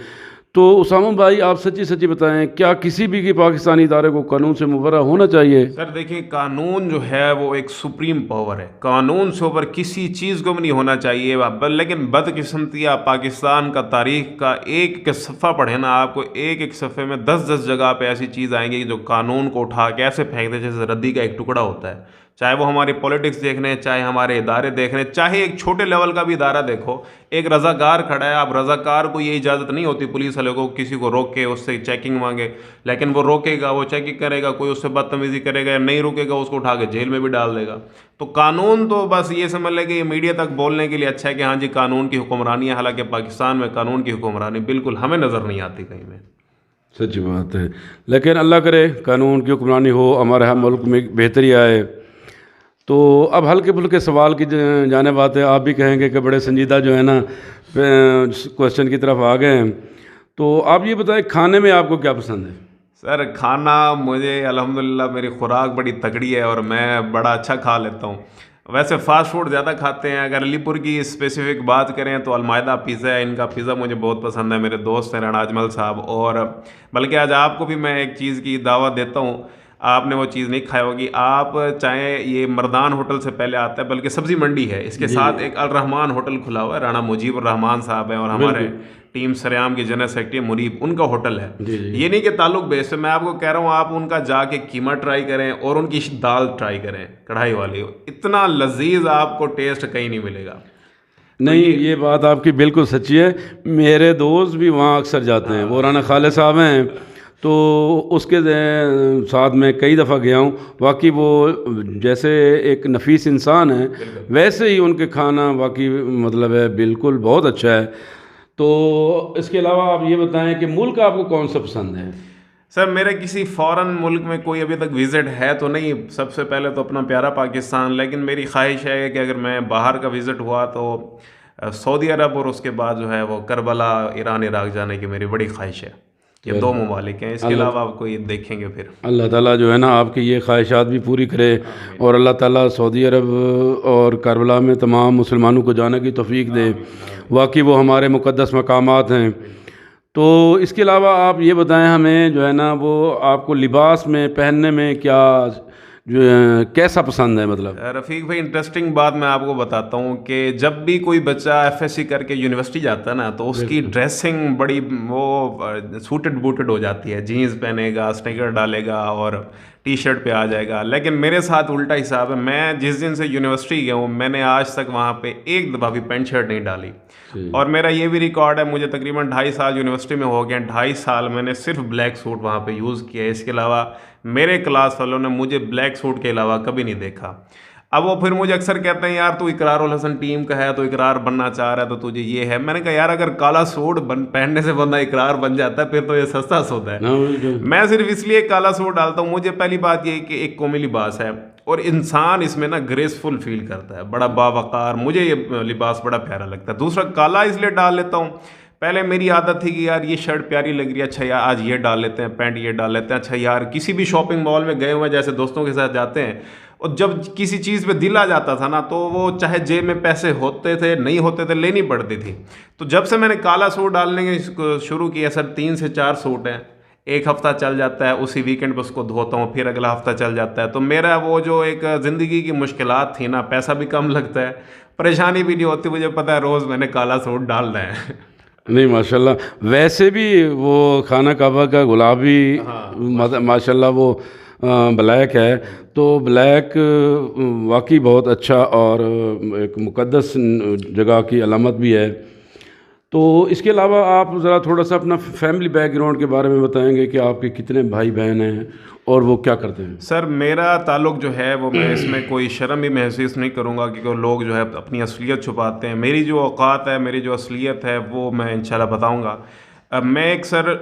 تو اسامہ بھائی آپ سچی سچی بتائیں کیا کسی بھی پاکستانی ادارے کو قانون سے مبرہ ہونا چاہیے؟ سر دیکھیں، قانون جو ہے وہ ایک سپریم پاور ہے، قانون سے اوپر کسی چیز کو بھی نہیں ہونا چاہیے. لیکن بدقسمتی آپ پاکستان کا تاریخ کا ایک ایک صفحہ پڑھیں نا، آپ کو ایک ایک صفحے میں 10 جگہ پہ ایسی چیز آئیں گی جو قانون کو اٹھا کے ایسے پھینک دے جیسے ردی کا ایک ٹکڑا ہوتا ہے. چاہے وہ ہماری پولیٹکس دیکھ لیں، چاہے ہمارے ادارے دیکھ لیں، چاہے ایک چھوٹے لیول کا بھی ادارہ دیکھو. ایک رضاکار کھڑا ہے، آپ رضاکار کو یہ اجازت نہیں ہوتی پولیس والے کو کسی کو روک کے اس سے چیکنگ مانگے، لیکن وہ روکے گا، وہ چیکنگ کرے گا، کوئی اس سے بدتمیزی کرے گا یا نہیں روکے گا اس کو اٹھا کے جیل میں بھی ڈال دے گا. تو قانون تو بس یہ سمجھ لے کہ یہ میڈیا تک بولنے کے لیے اچھا ہے کہ ہاں جی قانون کی حکمرانی ہے، حالانکہ پاکستان میں قانون کی حکمرانی بالکل ہمیں نظر نہیں آتی کہیں میں. سچی بات ہے، لیکن اللہ کرے قانون کی حکمرانی ہو، ہمارے ہم ملک میں بہتری آئے. تو اب ہلکے پھلکے سوال کی جانب آتے ہیں. آپ بھی کہیں گے کہ بڑے سنجیدہ جو ہے نا کوشچن کی طرف آ گئے ہیں. تو آپ یہ بتائیں کھانے میں آپ کو کیا پسند ہے؟ سر کھانا مجھے الحمدللہ میری خوراک بڑی تگڑی ہے اور میں بڑا اچھا کھا لیتا ہوں. ویسے فاسٹ فوڈ زیادہ کھاتے ہیں. اگر علی پور کی اسپیسیفک بات کریں تو المائدہ پیزا ہے، ان کا پیزا مجھے بہت پسند ہے. میرے دوست ہیں رانا اجمل صاحب، اور بلکہ آج آپ کو بھی میں ایک چیز کی دعوت دیتا ہوں. آپ نے وہ چیز نہیں کھائی ہوگی. آپ چاہیں یہ مردان ہوٹل سے پہلے آتا ہے، بلکہ سبزی منڈی ہے، اس کے ساتھ ایک الرحمان ہوٹل کھلا ہوا ہے، رانا مجیب الرحمان صاحب ہیں اور ہمارے ٹیم سریام کے جنرل سیکرٹری منیب، ان کا ہوٹل ہے. یہ نہیں کہ تعلق بیس ہے، میں آپ کو کہہ رہا ہوں آپ ان کا جا کے قیمہ ٹرائی کریں اور ان کی دال ٹرائی کریں کڑھائی والی. اتنا لذیذ آپ کو ٹیسٹ کہیں نہیں ملے گا. نہیں، یہ بات آپ کی بالکل سچی ہے. میرے دوست بھی وہاں اکثر جاتے ہیں، وہ رانا خالد صاحب ہیں، تو اس کے ساتھ میں کئی دفعہ گیا ہوں. واقعی وہ جیسے ایک نفیس انسان ہے ویسے ہی ان کے کھانا واقعی مطلب ہے بالکل بہت اچھا ہے. تو اس کے علاوہ آپ یہ بتائیں کہ ملک آپ کو کون سا پسند ہے؟ سر میرے کسی فارن ملک میں کوئی ابھی تک وزٹ ہے تو نہیں. سب سے پہلے تو اپنا پیارا پاکستان، لیکن میری خواہش ہے کہ اگر میں باہر کا وزٹ ہوا تو سعودی عرب، اور اس کے بعد جو ہے وہ کربلا، ایران عراق جانے کی میری بڑی خواہش ہے. یہ 2 ممالک ہیں، اس کے علاوہ آپ کو یہ دیکھیں گے. پھر اللہ تعالیٰ جو ہے نا آپ کی یہ خواہشات بھی پوری کرے، اور اللہ تعالیٰ سعودی عرب اور کربلا میں تمام مسلمانوں کو جانے کی توفیق دے. واقعی وہ ہمارے مقدس مقامات ہیں. تو اس کے علاوہ آپ یہ بتائیں ہمیں جو ہے نا وہ آپ کو لباس میں پہننے میں کیا جو کیسا پسند ہے؟ مطلب رفیق بھائی انٹرسٹنگ بات میں آپ کو بتاتا ہوں کہ جب بھی کوئی بچہ FSC کر کے یونیورسٹی جاتا ہے نا تو اس کی ڈریسنگ بڑی وہ سوٹڈ بوٹڈ ہو جاتی ہے. جینز پہنے گا، اسنیکر ڈالے گا اور ٹی شرٹ پہ آ جائے گا. لیکن میرے ساتھ الٹا حساب ہے. میں جس دن سے یونیورسٹی گیا ہوں میں نے آج تک وہاں پہ ایک دفعہ بھی پینٹ شرٹ نہیں ڈالی. اور میرا یہ بھی ریکارڈ ہے، مجھے تقریباً 2.5 سال یونیورسٹی میں ہو گئے. 2.5 سال میں نے صرف بلیک سوٹ وہاں پہ یوز کیا ہے. اس کے علاوہ میرے کلاس والوں نے مجھے بلیک سوٹ کے علاوہ کبھی نہیں دیکھا. اب وہ پھر مجھے اکثر کہتے ہیں یار تو اقرار الحسن ٹیم کا ہے، تو اقرار بننا چاہ رہا ہے تو تجھے یہ ہے. میں نے کہا یار اگر کالا سوٹ پہننے سے بندہ اقرار بن جاتا ہے پھر تو یہ سستا سودا ہے. میں صرف اس لیے کالا سوٹ ڈالتا ہوں. مجھے پہلی بات یہ ہے کہ ایک قومی لباس ہے اور انسان اس میں نا گریسفل فیل کرتا ہے، بڑا باوقار. مجھے یہ لباس بڑا پیارا لگتا ہے. دوسرا کالا اس لیے ڈال لیتا ہوں، پہلے میری عادت تھی کہ یار یہ شرٹ پیاری لگ رہی ہے، اچھا یار آج یہ ڈال لیتے ہیں، پینٹ یہ ڈال لیتے ہیں. اچھا یار کسی بھی شاپنگ مال میں گئے ہوئے جیسے دوستوں کے ساتھ جاتے ہیں، اور جب کسی چیز پہ دل آ جاتا تھا نا تو وہ چاہے جیب میں پیسے ہوتے تھے نہیں ہوتے تھے لینی پڑتی تھی. تو جب سے میں نے کالا سوٹ ڈالنے کے شروع کیا سر 3 سے 4 سوٹ ہیں. ایک ہفتہ چل جاتا ہے، اسی ویکنڈ پہ اس کو دھوتا ہوں، پھر اگلا ہفتہ چل جاتا ہے. تو میرا وہ جو ایک زندگی کی مشکلات تھی نا، پیسہ بھی کم لگتا ہے، پریشانی بھی نہیں ہوتی. مجھے پتہ ہے روز میں نے کالا سوٹ ڈالنا ہے. نہیں ماشاءاللہ، ویسے بھی وہ خانہ کعبہ کا گلابی ماشاءاللہ وہ بلیک ہے، تو بلیک واقعی بہت اچھا اور ایک مقدس جگہ کی علامت بھی ہے. تو اس کے علاوہ آپ ذرا تھوڑا سا اپنا فیملی بیک گراؤنڈ کے بارے میں بتائیں گے کہ آپ کے کتنے بھائی بہن ہیں اور وہ کیا کرتے ہیں؟ سر میرا تعلق جو ہے وہ میں اس میں کوئی شرم بھی محسوس نہیں کروں گا کیونکہ لوگ جو ہے اپنی اصلیت چھپاتے ہیں. میری جو اوقات ہے، میری جو اصلیت ہے وہ میں انشاءاللہ بتاؤں گا. میں ایک سر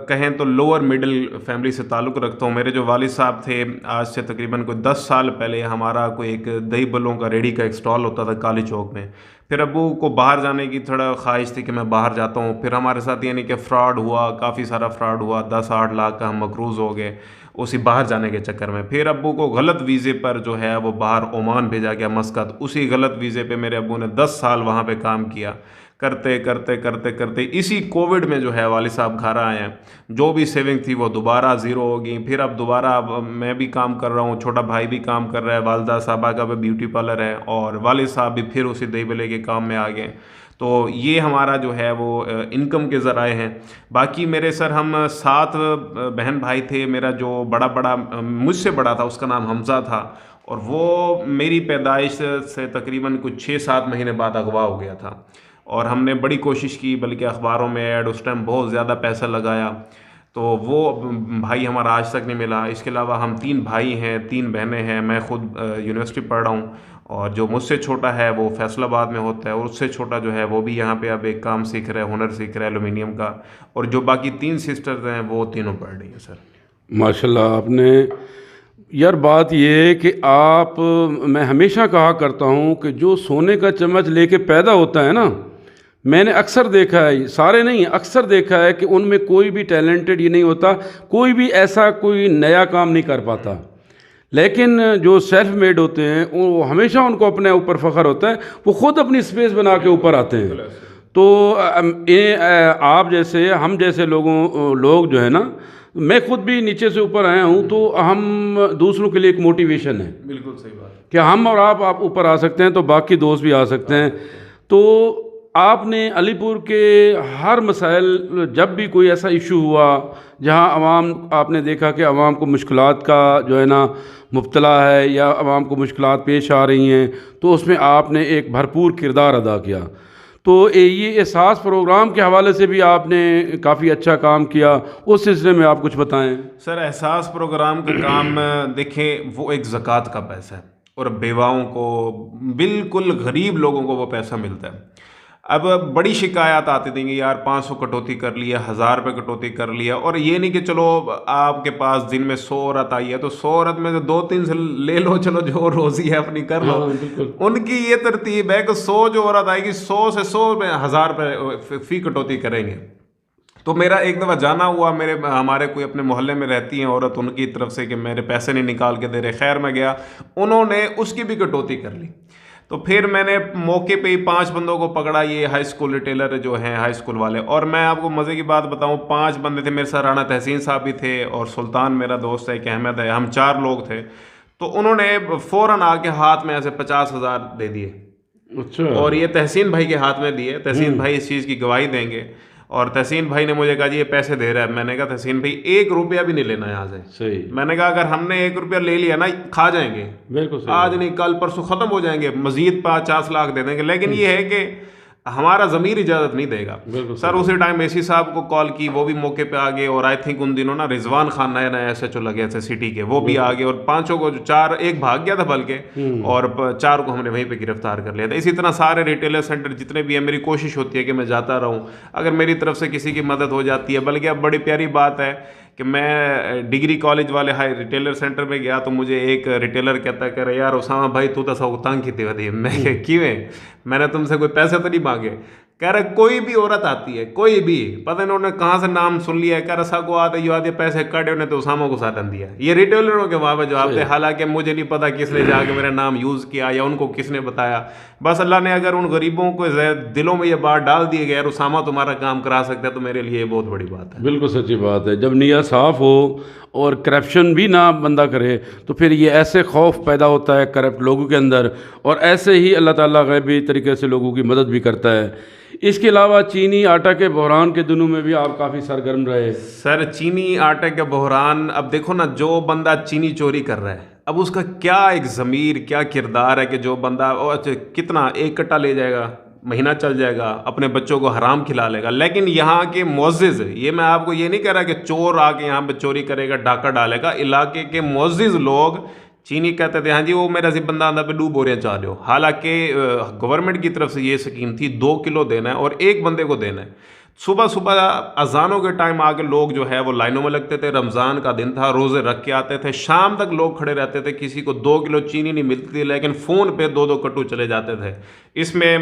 کہیں تو لوور مڈل فیملی سے تعلق رکھتا ہوں. میرے جو والد صاحب تھے آج سے تقریباً کوئی 10 سال پہلے ہمارا کوئی ایک دہی بلوں کا ریڑھی کا ایک سٹال ہوتا تھا کالی چوک میں. پھر ابو کو باہر جانے کی تھوڑا خواہش تھی کہ میں باہر جاتا ہوں. پھر ہمارے ساتھ یعنی کہ فراڈ ہوا، کافی سارا فراڈ ہوا، 10-8 لاکھ کا ہم مقروض ہو گئے اسی باہر جانے کے چکر میں. پھر ابو کو غلط ویزے پر جو ہے وہ باہر عمان بھیجا گیا، مسقط. اسی غلط ویزے پہ میرے ابو نے 10 سال وہاں پہ کام کیا. کرتے کرتے کرتے کرتے اسی کووڈ میں جو ہے والد صاحب گھر آئے ہیں. جو بھی سیونگ تھی وہ دوبارہ زیرو ہو گئی. پھر اب دوبارہ میں بھی کام کر رہا ہوں, چھوٹا بھائی بھی کام کر رہا ہے, والدہ صاحبہ کا بھی بیوٹی پارلر ہے, اور والد صاحب بھی پھر اسی دہی بلے کے کام میں آ گئے. تو یہ ہمارا جو ہے وہ انکم کے ذرائع ہیں. باقی میرے سر ہم 7 بہن بھائی تھے. میرا جو بڑا مجھ سے بڑا تھا اس کا نام حمزہ تھا, اور وہ میری پیدائش سے تقریباً کچھ 6-7 مہینے بعد اغوا ہو گیا تھا. اور ہم نے بڑی کوشش کی, بلکہ اخباروں میں ایڈ, اس ٹائم بہت زیادہ پیسہ لگایا, تو وہ بھائی ہمارا آج تک نہیں ملا. اس کے علاوہ ہم 3 بھائی ہیں, 3 بہنیں ہیں. میں خود یونیورسٹی پڑھ رہا ہوں, اور جو مجھ سے چھوٹا ہے وہ فیصل آباد میں ہوتا ہے, اور اس سے چھوٹا جو ہے وہ بھی یہاں پہ اب ایک کام سیکھ رہا ہے, ہنر سیکھ رہا ہے ایلومینیم کا. اور جو باقی 3 سسٹرز ہیں وہ تینوں پڑھ رہی ہیں سر. ماشاءاللہ. آپ نے یار بات یہ ہے کہ آپ, میں ہمیشہ کہا کرتا ہوں کہ جو سونے کا چمچ لے کے پیدا ہوتا ہے نا, میں نے اکثر دیکھا ہے, سارے نہیں اکثر دیکھا ہے کہ ان میں کوئی بھی ٹیلنٹڈ یہ نہیں ہوتا, کوئی بھی ایسا کوئی نیا کام نہیں کر پاتا. لیکن جو سیلف میڈ ہوتے ہیں وہ ہمیشہ ان کو اپنے اوپر فخر ہوتا ہے, وہ خود اپنی اسپیس بنا کے اوپر آتے ہیں. تو آپ جیسے, ہم جیسے لوگ جو ہے نا, میں خود بھی نیچے سے اوپر آیا ہوں, تو ہم دوسروں کے لیے ایک موٹیویشن ہے. بالکل صحیح بات کہ ہم اور آپ اوپر آ سکتے ہیں تو باقی دوست بھی آ سکتے ہیں. تو آپ نے علی پور کے ہر مسائل, جب بھی کوئی ایسا ایشو ہوا جہاں عوام, آپ نے دیکھا کہ عوام کو مشکلات کا جو ہے نا مبتلا ہے, یا عوام کو مشکلات پیش آ رہی ہیں, تو اس میں آپ نے ایک بھرپور کردار ادا کیا. تو یہ احساس پروگرام کے حوالے سے بھی آپ نے کافی اچھا کام کیا, اس سلسلے میں آپ کچھ بتائیں. سر, احساس پروگرام کا کام دیکھیں, وہ ایک زکوٰۃ کا پیسہ ہے, اور بیواؤں کو, بالکل غریب لوگوں کو وہ پیسہ ملتا ہے. اب بڑی شکایات آتی تھیں کہ یار 500 کٹوتی کر لیا, 1000 روپے کٹوتی کر لیا. اور یہ نہیں کہ چلو آپ کے پاس دن میں 100 عورت آئی ہے تو 100 عورت میں 2-3 سے لے لو, چلو جو روزی ہے اپنی کر لو. ان کی یہ ترتیب ہے کہ 100 جو عورت آئے گی 100 سے 100 میں 1000 روپے فی کٹوتی کریں گے. تو میرا ایک دفعہ جانا ہوا, ہمارے کوئی اپنے محلے میں رہتی ہیں عورت, ان کی طرف سے کہ میرے پیسے نہیں نکال کے دے رہے. خیر میں گیا, انہوں نے اس کی بھی کٹوتی کر لی. تو پھر میں نے موقع پہ ہی 5 بندوں کو پکڑا, یہ ہائی اسکول ریٹیلر جو ہیں, ہائی اسکول والے. اور میں آپ کو مزے کی بات بتاؤں, 5 بندے تھے میرے ساتھ. رانا تحسین صاحب بھی تھے, اور سلطان میرا دوست ہے, کہ احمد ہے, ہم 4 لوگ تھے. تو انہوں نے فوراً آ کے ہاتھ میں ایسے 50,000 دے دیے. اچھا. اور یہ تحسین بھائی کے ہاتھ میں دیے. تحسین بھائی اس چیز کی گواہی دیں گے. اور تحسین بھائی نے مجھے کہا جی یہ پیسے دے رہا ہے. میں نے کہا تحسین بھائی 1 روپیہ بھی نہیں لینا یہاں سے. صحیح. میں نے کہا اگر ہم نے 1 روپیہ لے لیا نا, کھا جائیں گے, بالکل آج نہیں کل پرسوں ختم ہو جائیں گے, مزید 50 لاکھ دے دیں گے. لیکن یہ ہے کہ ہمارا ضمیر اجازت نہیں دے گا. سر اسی ٹائم اے سی صاحب کو کال کی, وہ بھی موقع پہ آ گئے. اور آئی تھنک ان دنوں نا رضوان خان نیا ایس ایچ او لگے تھے سٹی کے, وہ بھی آ گئے. اور 5 کو, جو 4, ایک بھاگ گیا تھا بلکہ, اور 4 کو ہم نے وہیں پہ گرفتار کر لیا تھا. اسی طرح سارے ریٹیلر سینٹر جتنے بھی ہیں, میری کوشش ہوتی ہے کہ میں جاتا رہوں اگر میری طرف سے کسی کی مدد ہو جاتی ہے. بلکہ اب بڑی پیاری بات ہے کہ میں ڈگری کالج والے ہائی ریٹیلر سینٹر میں گیا, تو مجھے ایک ریٹیلر کہتا ہے کہ یار اسامہ بھائی تو سو تنگ کی تھی. میں کہ کیوں ہے, میں نے تم سے کوئی پیسے تو نہیں مانگے. کہہ رہے کوئی بھی عورت آتی ہے, کوئی بھی, پتہ انہوں نے کہاں سے نام سن لیا ہے, کہہ رہا سا کو آتے جو آتے پیسے کٹے, انہیں تو اسامہ کو ساتھ دیا. یہ ریٹیلروں کے وہاں پہ جو آتے, حالانکہ مجھے نہیں پتا کس نے جا کے میرا نام یوز کیا یا ان کو کس نے بتایا. بس اللہ نے اگر ان غریبوں کو دلوں میں یہ بات ڈال دی گئی, اسامہ تمہارا کام کرا سکتا ہے, تو میرے لیے یہ بہت بڑی بات ہے. بالکل سچی بات ہے. جب نیت صاف ہو اور کرپشن بھی نہ بندہ کرے, تو پھر یہ ایسے خوف پیدا ہوتا ہے کرپٹ لوگوں کے اندر, اور ایسے ہی اللہ تعالیٰ غیبی طریقے سے لوگوں کی مدد بھی کرتا ہے. اس کے علاوہ چینی آٹا کے بحران کے دنوں میں بھی آپ کافی سرگرم رہے. سر چینی آٹے کا بحران, اب دیکھو نا, جو بندہ چینی چوری کر رہا ہے, اب اس کا کیا ایک ضمیر, کیا کردار ہے کہ جو بندہ کتنا 1 کٹا لے جائے گا, مہینہ چل جائے گا, اپنے بچوں کو حرام کھلا لے گا. لیکن یہاں کے معزز, یہ میں آپ کو یہ نہیں کہہ رہا کہ چور آ کے یہاں پہ چوری کرے گا, ڈاکہ ڈالے گا, علاقے کے معزز لوگ چینی کہتے تھے ہاں جی وہ میرا بندہ آندہ پہ 2 بوریاں چاہ لو. حالانکہ گورنمنٹ کی طرف سے یہ سکیم تھی 2 کلو دینا ہے اور 1 بندے کو دینا ہے. صبح صبح اذانوں کے ٹائم آ کے لوگ جو ہے وہ لائنوں میں لگتے تھے. رمضان کا دن تھا, روزے رکھ کے آتے تھے, شام تک لوگ کھڑے رہتے تھے. کسی کو 2 کلو چینی نہیں ملتی تھی, لیکن فون پہ 2 کٹو چلے جاتے تھے. اس میں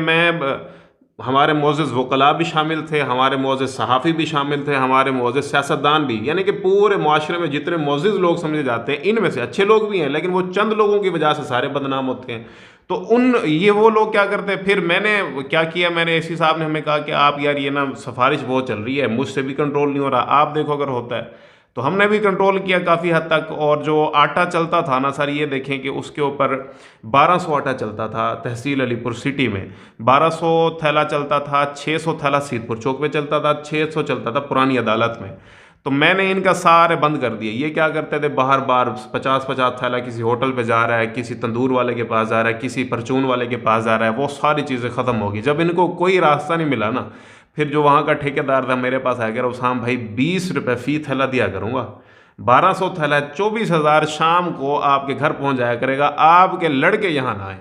ہمارے معزز وکلاء بھی شامل تھے, ہمارے معزز صحافی بھی شامل تھے, ہمارے معزز سیاستدان بھی. یعنی کہ پورے معاشرے میں جتنے معزز لوگ سمجھے جاتے ہیں, ان میں سے اچھے لوگ بھی ہیں, لیکن وہ چند لوگوں کی وجہ سے سارے بدنام ہوتے ہیں. تو یہ وہ لوگ کیا کرتے ہیں. پھر میں نے کیا کیا, میں نے اسی صاحب نے ہمیں کہا کہ آپ یار یہ نا سفارش بہت چل رہی ہے, مجھ سے بھی کنٹرول نہیں ہو رہا, آپ دیکھو اگر ہوتا ہے. تو ہم نے بھی کنٹرول کیا کافی حد تک, اور جو آٹا چلتا تھا نا سر, یہ دیکھیں کہ اس کے اوپر 1200 آٹا چلتا تھا تحصیل علی پور سٹی میں, 1200 تھیلا چلتا تھا, 600 تھیلا سیت پور چوک پہ چلتا تھا, 600 چلتا تھا پرانی عدالت میں. تو میں نے ان کا سارے بند کر دیا. یہ کیا کرتے تھے, باہر 50 تھیلا کسی ہوٹل پہ جا رہا ہے, کسی تندور والے کے پاس جا رہا ہے, کسی پرچون والے کے پاس جا رہا ہے, وہ ساری چیزیں ختم ہو گئی. جب ان کو کوئی راستہ نہیں ملا نا, پھر جو وہاں کا ٹھیکیدار تھا میرے پاس آیا کہ اسام بھائی 20 روپے فی تھیلا دیا کروں گا, 1200 تھیلا 24,000 شام کو آپ کے گھر پہنچ جایا کرے گا, آپ کے لڑکے یہاں نہ آئیں,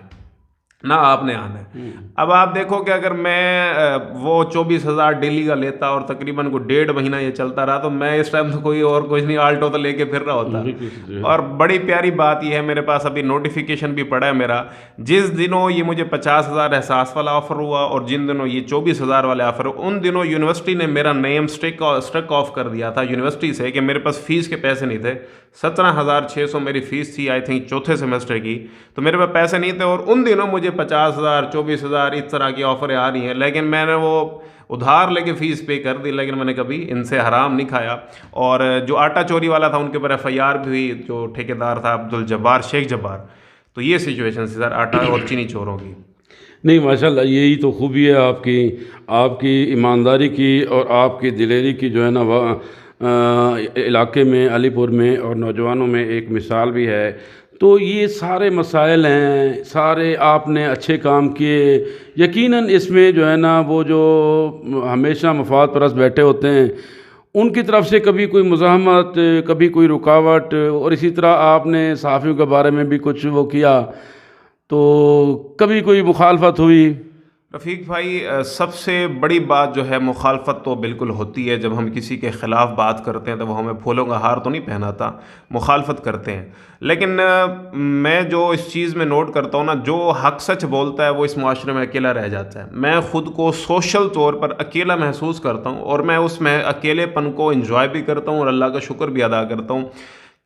نہ آپ نے آنا ہے. اب آپ دیکھو کہ اگر میں وہ 24,000 ڈیلی کا لیتا اور تقریباً کو 1.5 مہینہ یہ چلتا رہا, تو میں اس ٹائم تو کوئی اور کچھ نہیں, آلٹو تو لے کے پھر رہا ہوتا. اور بڑی پیاری بات یہ ہے, میرے پاس ابھی نوٹیفیکیشن بھی پڑا ہے میرا, جس دنوں یہ مجھے 50,000 احساس والا آفر ہوا اور جن دنوں یہ 24,000 والے آفر, ان دنوں یونیورسٹی نے میرا نیم اسٹرک آف کر دیا تھا یونیورسٹی سے, کہ میرے پاس فیس کے پیسے نہیں تھے. 17,600 میری فیس تھی آئی تھنک چوتھے سیمسٹر کی, تو میرے پاس پیسے نہیں تھے, اور ان دنوں مجھے 50,000 24,000 اس طرح کی آفریں آ رہی ہیں. لیکن میں نے وہ ادھار لے کے فیس پے کر دی, لیکن میں نے کبھی ان سے حرام نہیں کھایا. اور جو آٹا چوری والا تھا ان کے اوپر FIR بھی ہوئی, جو ٹھیکیدار تھا عبدالجبار شیخ جبار. تو یہ سچویشن تھی سر آٹا اور چینی چوروں کی. نہیں ماشاءاللہ, یہی تو خوبی ہے آپ کی ایمانداری کی اور آپ کی دلیری کی, جو ہے نا علاقے میں علی پور میں اور نوجوانوں میں ایک مثال بھی ہے. تو یہ سارے مسائل ہیں, سارے آپ نے اچھے کام کیے. یقیناً اس میں جو ہے نا وہ جو ہمیشہ مفاد پرست بیٹھے ہوتے ہیں ان کی طرف سے کبھی کوئی مزاحمت, کبھی کوئی رکاوٹ, اور اسی طرح آپ نے صحافیوں کے بارے میں بھی کچھ وہ کیا, تو کبھی کوئی مخالفت ہوئی؟ رفیق بھائی, سب سے بڑی بات جو ہے مخالفت تو بالکل ہوتی ہے. جب ہم کسی کے خلاف بات کرتے ہیں تو وہ ہمیں پھولوں کا ہار تو نہیں پہناتا, مخالفت کرتے ہیں. لیکن میں جو اس چیز میں نوٹ کرتا ہوں نا, جو حق سچ بولتا ہے وہ اس معاشرے میں اکیلا رہ جاتا ہے. میں خود کو سوشل طور پر اکیلا محسوس کرتا ہوں, اور میں اس میں اکیلے پن کو انجوائے بھی کرتا ہوں اور اللہ کا شکر بھی ادا کرتا ہوں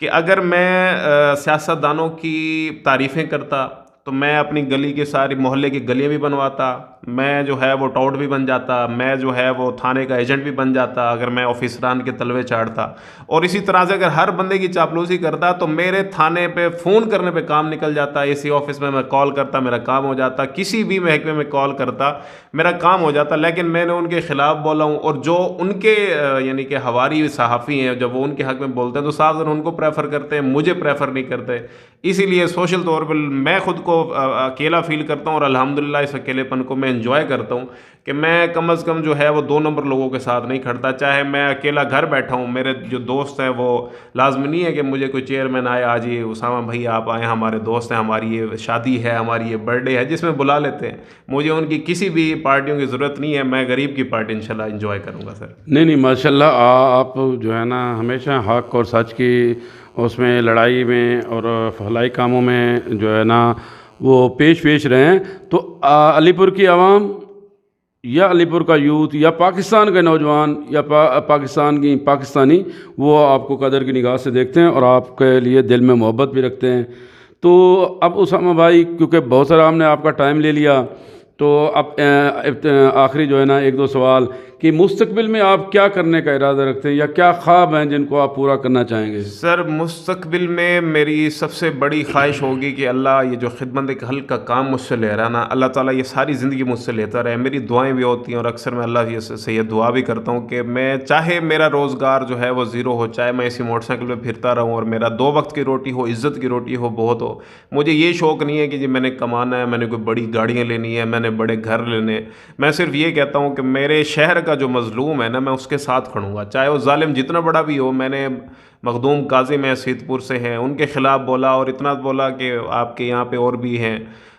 کہ اگر میں سیاست دانوں کی تعریفیں کرتا تو میں اپنی گلی کے ساری محلے کی گلیاں بھی بنواتا, میں جو ہے وہ ٹاؤٹ بھی بن جاتا, میں جو ہے وہ تھانے کا ایجنٹ بھی بن جاتا اگر میں آفیسران کے تلوے چاڑتا. اور اسی طرح سے اگر ہر بندے کی چاپلوسی کرتا تو میرے تھانے پہ فون کرنے پہ کام نکل جاتا, اسی آفس میں کال کرتا میرا کام ہو جاتا, کسی بھی محکمے میں کال کرتا میرا کام ہو جاتا. لیکن میں نے ان کے خلاف بولا ہوں, اور جو ان کے یعنی کہ ہواری صحافی ہیں جب وہ ان کے حق میں بولتے ہیں تو صاحب ان کو پریفر کرتے ہیں, مجھے پریفر نہیں کرتے. اسی لیے سوشل طور پر میں خود کو اکیلا فیل کرتا ہوں, اور الحمدللہ اس اکیلے پن کو میں انجوائے کرتا ہوں کہ میں کم از کم جو ہے وہ 2 نمبر لوگوں کے ساتھ نہیں کھڑتا. چاہے میں اکیلا گھر بیٹھا ہوں, میرے جو دوست ہیں وہ لازمی نہیں ہے کہ مجھے کوئی چیئرمین آئے, آج یہ اسامہ بھائی آپ آئے, ہمارے دوست ہیں, ہماری یہ شادی ہے, ہماری یہ برتھ ڈے ہے, جس میں بلا لیتے ہیں. مجھے ان کی کسی بھی پارٹیوں کی ضرورت نہیں ہے, میں غریب کی پارٹی انشاءاللہ انجوائے کروں گا سر. نہیں ماشاءاللہ, آپ جو ہے نا ہمیشہ حق اور سچ کی اس میں لڑائی میں اور فلاحی کاموں میں جو ہے نا وہ پیش رہے ہیں. تو علی پور کی عوام یا علی پور کا یوتھ یا پاکستان کے نوجوان یا پاکستانی وہ آپ کو قدر کی نگاہ سے دیکھتے ہیں اور آپ کے لیے دل میں محبت بھی رکھتے ہیں. تو اب اسامہ بھائی, کیونکہ بہت سارا ہم نے آپ کا ٹائم لے لیا, تو اب آخری جو ہے نا 1-2 سوال کہ مستقبل میں آپ کیا کرنے کا ارادہ رکھتے ہیں, یا کیا خواب ہیں جن کو آپ پورا کرنا چاہیں گے؟ سر مستقبل میں میری سب سے بڑی خواہش ہوگی کہ اللہ یہ جو خدمت حلق کا کام مجھ سے لے رہا نا, اللہ تعالیٰ یہ ساری زندگی مجھ سے لیتا رہے. میری دعائیں بھی ہوتی ہیں, اور اکثر میں اللہ سے یہ دعا بھی کرتا ہوں کہ میں چاہے میرا روزگار جو ہے وہ زیرو ہو, چاہے میں اسی موٹر سائیکل پہ پھرتا رہوں اور میرا 2 وقت کی روٹی ہو, عزت کی روٹی ہو, بہت ہو. مجھے یہ شوق نہیں ہے کہ جی میں نے کمانا ہے, میں نے کوئی بڑی گاڑیاں لینی ہے, میں نے بڑے گھر لینے. میں صرف یہ کہتا ہوں کہ میرے شہر کا جو مظلوم ہے نا, میں اس کے ساتھ کھڑوں گا, چاہے وہ ظالم جتنا بڑا بھی ہو. میں نے مخدوم کاظم ہیں سیت پور سے ہیں, ان کے خلاف بولا, اور اتنا بولا کہ آپ کے یہاں پہ اور بھی ہیں.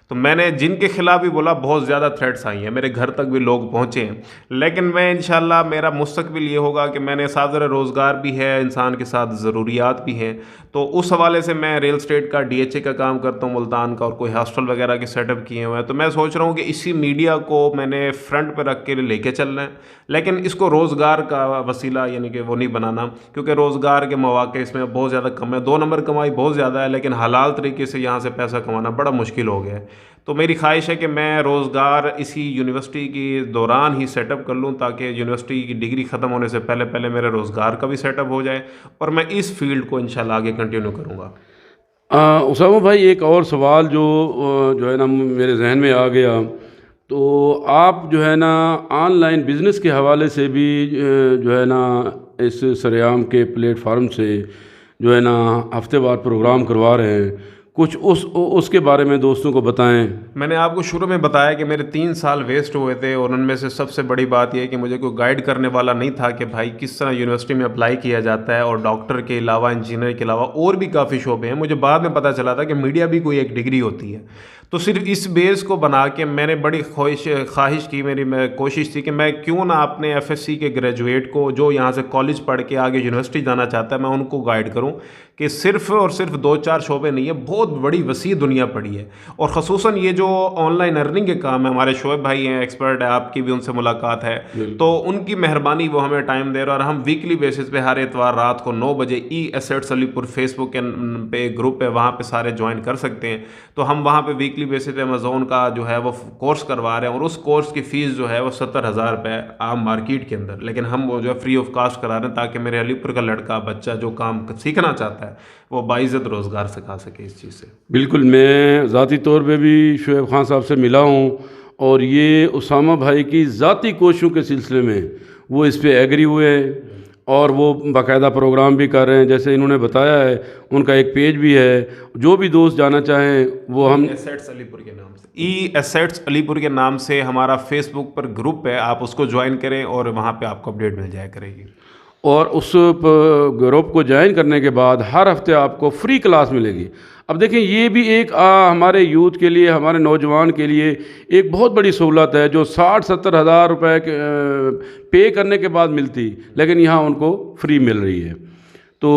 تو میں نے جن کے خلاف بھی بولا, بہت زیادہ تھریٹس آئی ہیں, میرے گھر تک بھی لوگ پہنچے ہیں. لیکن میں انشاءاللہ میرا مستقبل یہ ہوگا کہ میں نے ساتھ روزگار بھی ہے, انسان کے ساتھ ضروریات بھی ہیں. تو اس حوالے سے میں ریل اسٹیٹ کا DHA کا کام کرتا ہوں ملتان کا, اور کوئی ہاسٹل وغیرہ کے سیٹ اپ کیے ہوئے ہیں. تو میں سوچ رہا ہوں کہ اسی میڈیا کو میں نے فرنٹ پہ رکھ کے لے کے چلنا ہے, لیکن اس کو روزگار کا وسیلہ یعنی کہ وہ نہیں بنانا, کیونکہ روزگار کے مواقع اس میں بہت زیادہ کم ہے. 2 نمبر کمائی بہت زیادہ ہے, لیکن حلال طریقے سے یہاں سے پیسہ کمانا بڑا مشکل ہو گیا ہے. تو میری خواہش ہے کہ میں روزگار اسی یونیورسٹی کے دوران ہی سیٹ اپ کر لوں تاکہ یونیورسٹی کی ڈگری ختم ہونے سے پہلے پہلے میرے روزگار کا بھی سیٹ اپ ہو جائے اور میں اس فیلڈ کو انشاءاللہ آگے کنٹینیو کروں گا۔ اسامہ بھائی ایک اور سوال جو ہے نا میرے ذہن میں آ گیا، تو آپ جو ہے نا آن لائن بزنس کے حوالے سے بھی جو ہے نا اس سریام کے پلیٹ فارم سے جو ہے نا ہفتے وار پروگرام کروا رہے ہیں، کچھ اس کے بارے میں دوستوں کو بتائیں۔ میں نے آپ کو شروع میں بتایا کہ میرے 3 سال ویسٹ ہوئے تھے، اور ان میں سے سب سے بڑی بات یہ ہے کہ مجھے کوئی گائیڈ کرنے والا نہیں تھا کہ بھائی کس طرح یونیورسٹی میں اپلائی کیا جاتا ہے، اور ڈاکٹر کے علاوہ انجینئر کے علاوہ اور بھی کافی شعبے ہیں۔ مجھے بعد میں پتہ چلا تھا کہ میڈیا بھی کوئی ایک ڈگری ہوتی ہے، تو صرف اس بیس کو بنا کے میں نے بڑی خواہش کی، میری کوشش تھی کہ میں کیوں نہ اپنے ایف ایس سی کے گریجویٹ کو جو یہاں سے کالج پڑھ کے آگے یونیورسٹی جانا چاہتا ہے میں ان کو گائیڈ کروں کہ صرف اور صرف 2-4 شعبے نہیں ہے، بہت بڑی وسیع دنیا پڑی ہے، اور خصوصاً یہ جو آن لائن ارننگ کے کام ہے، ہمارے شعیب بھائی ہیں ایکسپرٹ ہے، آپ کی بھی ان سے ملاقات ہے، تو ان کی مہربانی وہ ہمیں ٹائم دے رہا ہے، اور ہم ویکلی بیسس پہ ہر اتوار رات کو 9 بجے ای ایسیٹس علی پور فیس بک پہ گروپ ہے، وہاں پہ سارے جوائن کر سکتے ہیں۔ تو ہم وہاں پہ ویکلی بیسس پہ امیزون کا جو ہے وہ کورس کروا رہے ہیں، اور اس کورس کی فیس جو ہے وہ 70,000 روپے عام مارکیٹ کے اندر، لیکن ہم وہ جو ہے فری آف کاسٹ کرا رہے ہیں تاکہ میرے علی پور کا لڑکا بچہ جو کام سیکھنا چاہتا ہے وہ باعزت روزگار سکھا سکے اس چیز سے۔ بالکل، میں ذاتی طور پہ بھی شعیب خان صاحب سے ملا ہوں، اور یہ اسامہ بھائی کی ذاتی کوششوں کے سلسلے میں وہ اس پہ ایگری ہوئے، اور وہ باقاعدہ پروگرام بھی کر رہے ہیں، جیسے انہوں نے بتایا ہے ان کا ایک پیج بھی ہے، جو بھی دوست جانا چاہیں وہ ہم ایسیٹس علی پور کے نام سے ای ایسیٹس علی پور کے نام سے ہمارا فیس بک پر گروپ ہے، آپ اس کو جوائن کریں اور وہاں پہ آپ کو اپڈیٹ مل جایا کرے گی۔ اور اس گروپ کو جوائن کرنے کے بعد ہر ہفتے آپ کو فری کلاس ملے گی۔ اب دیکھیں یہ بھی ایک ہمارے یوتھ کے لیے، ہمارے نوجوان کے لیے ایک بہت بڑی سہولت ہے، جو 60-70 ہزار روپے پے کرنے کے بعد ملتی، لیکن یہاں ان کو فری مل رہی ہے۔ تو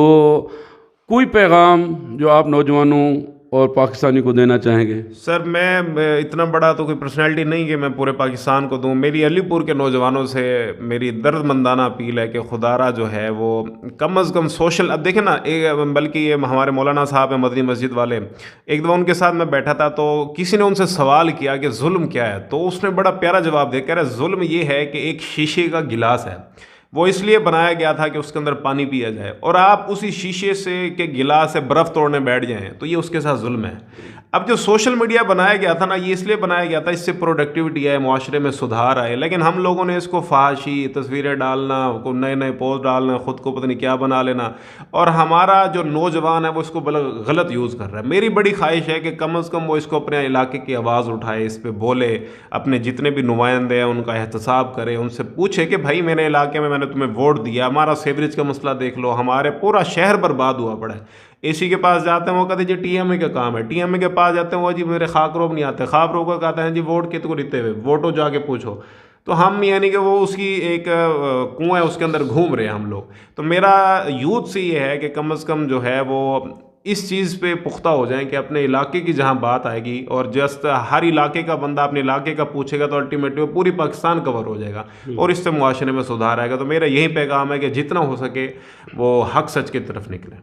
کوئی پیغام جو آپ نوجوانوں اور پاکستانی کو دینا چاہیں گے؟ سر میں اتنا بڑا تو کوئی پرسنالٹی نہیں کہ میں پورے پاکستان کو دوں، میری علی پور کے نوجوانوں سے میری درد مندانہ اپیل ہے کہ خدارہ جو ہے وہ کم از کم سوشل، اب دیکھیں نا، بلکہ یہ ہمارے مولانا صاحب ہیں مدنی مسجد والے، ایک دفعہ ان کے ساتھ میں بیٹھا تھا تو کسی نے ان سے سوال کیا کہ ظلم کیا ہے، تو اس نے بڑا پیارا جواب دیا، کہہ رہا ہے ظلم یہ ہے کہ ایک شیشے کا گلاس ہے، وہ اس لیے بنایا گیا تھا کہ اس کے اندر پانی پیا جائے، اور آپ اسی شیشے سے کے گلاس سے برف توڑنے بیٹھ جائیں تو یہ اس کے ساتھ ظلم ہے۔ اب جو سوشل میڈیا بنایا گیا تھا نا، یہ اس لیے بنایا گیا تھا اس سے پروڈکٹیوٹی آئے، معاشرے میں سدھار آئے، لیکن ہم لوگوں نے اس کو فحاشی تصویریں ڈالنا، نئے نئے پوسٹ ڈالنا، خود کو پتہ نہیں کیا بنا لینا، اور ہمارا جو نوجوان ہے وہ اس کو غلط یوز کر رہا ہے۔ میری بڑی خواہش ہے کہ کم از کم وہ اس کو اپنے علاقے کی آواز اٹھائے، اس پہ بولے، اپنے جتنے بھی نمائندے ہیں ان کا احتساب کرے، ان سے پوچھے کہ بھائی میرے علاقے میں نے تمہیں ووٹ دیا، ہمارا سیوریج کا مسئلہ دیکھ لو، ہمارے پورا شہر برباد ہوا پڑا ہے۔ اے سی کے پاس جاتے ہیں وہ کہتے ہیں جی ٹی ایم اے کا کام ہے، ٹی ایم اے کے پاس جاتے ہیں وہ جی میرے خاک روب نہیں آتے، خاک روب کا کہتے ہیں جی ووٹ کت کو دیتے ہوئے، ووٹو جا کے پوچھو، تو ہم یعنی کہ وہ اس کی ایک کنواں ہے اس کے اندر گھوم رہے ہیں ہم لوگ۔ تو میرا یوتھ سے یہ ہے کہ کم از کم جو ہے وہ اس چیز پہ پختہ ہو جائیں کہ اپنے علاقے کی جہاں بات آئے گی، اور جسٹ ہر علاقے کا بندہ اپنے علاقے کا پوچھے گا تو الٹیمیٹلی وہ پوری پاکستان کور ہو جائے گا، اور اس سے معاشرے میں سدھار آئے گا۔ تو میرا یہی پیغام ہے کہ جتنا ہو سکے وہ حق سچ کی طرف نکلیں۔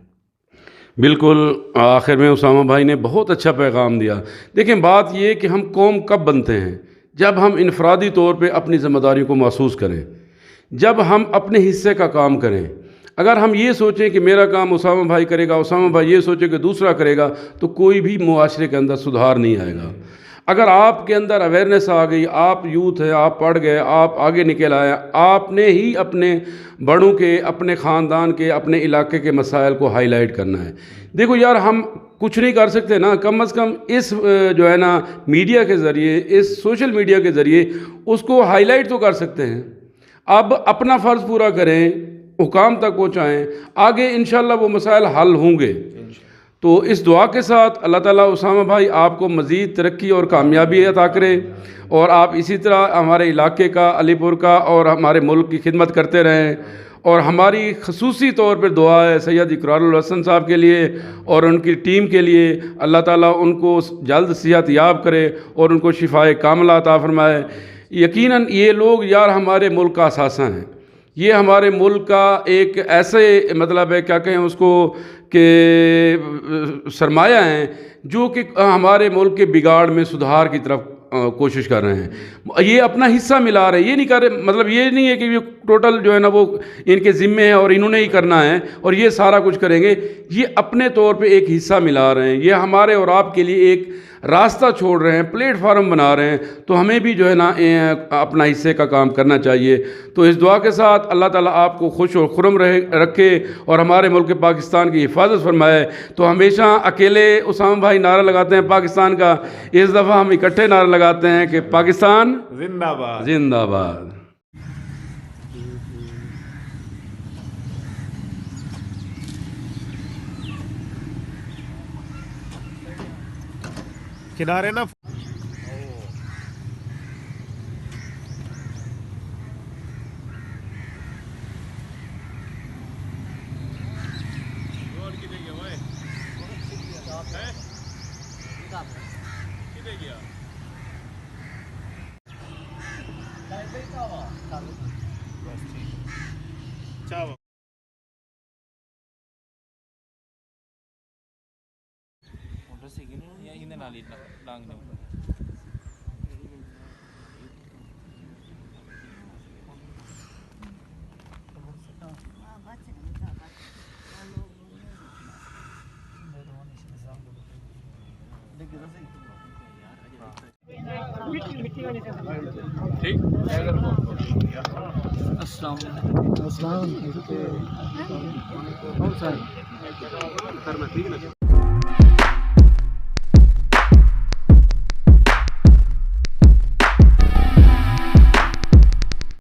بالکل، آخر میں اسامہ بھائی نے بہت اچھا پیغام دیا۔ دیکھیں بات یہ کہ ہم قوم کب بنتے ہیں؟ جب ہم انفرادی طور پہ اپنی ذمہ داریوں کو محسوس کریں، جب ہم اپنے حصے کا کام کریں۔ اگر ہم یہ سوچیں کہ میرا کام اسامہ بھائی کرے گا، اسامہ بھائی یہ سوچے کہ دوسرا کرے گا، تو کوئی بھی معاشرے کے اندر سدھار نہیں آئے گا۔ اگر آپ کے اندر اویئرنیس آ گئی، آپ یوتھ ہیں، آپ پڑھ گئے، آپ آگے نکل آئے، آپ نے ہی اپنے بڑوں کے، اپنے خاندان کے، اپنے علاقے کے مسائل کو ہائی لائٹ کرنا ہے۔ دیکھو یار، ہم کچھ نہیں کر سکتے نا، کم از کم اس جو ہے نا میڈیا کے ذریعے، اس سوشل میڈیا کے ذریعے اس کو ہائی لائٹ تو کر سکتے ہیں۔ اب اپنا فرض پورا کریں، حکام تک پہنچائیں، آگے انشاءاللہ وہ مسائل حل ہوں گے۔ تو اس دعا کے ساتھ اللہ تعالیٰ اسامہ بھائی آپ کو مزید ترقی اور کامیابی عطا کرے، اور آپ اسی طرح ہمارے علاقے کا، علی پور کا اور ہمارے ملک کی خدمت کرتے رہیں۔ اور ہماری خصوصی طور پر دعا ہے سید اقرار الحسن صاحب کے لیے اور ان کی ٹیم کے لیے، اللہ تعالیٰ ان کو جلد صحت یاب کرے اور ان کو شفائے کاملہ عطا فرمائے۔ یقیناً یہ لوگ یار ہمارے ملک کا اثاثہ ہیں، یہ ہمارے ملک کا ایک ایسے مطلب ہے کیا کہیں اس کو کہ سرمایہ ہیں جو کہ ہمارے ملک کے بگاڑ میں سدھار کی طرف کوشش کر رہے ہیں. یہ اپنا حصہ ملا رہے ہیں, یہ نہیں کر رہے, مطلب یہ نہیں ہے کہ یہ ٹوٹل جو ہے نا وہ ان کے ذمے ہے اور انہوں نے ہی کرنا ہے اور یہ سارا کچھ کریں گے. یہ اپنے طور پہ ایک حصہ ملا رہے ہیں, یہ ہمارے اور آپ کے لیے ایک راستہ چھوڑ رہے ہیں, پلیٹ فارم بنا رہے ہیں. تو ہمیں بھی جو ہے نا اپنا حصے کا کام کرنا چاہیے. تو اس دعا کے ساتھ اللہ تعالیٰ آپ کو خوش و خرم رکھے اور ہمارے ملک پاکستان کی حفاظت فرمائے. تو ہمیشہ اکیلے اسامہ بھائی نعرہ لگاتے ہیں پاکستان کا, اس دفعہ ہم اکٹھے نعرہ لگاتے ہیں کہ پاکستان زندہ باد. زندہ باد. کنارے نا السلام علیکم.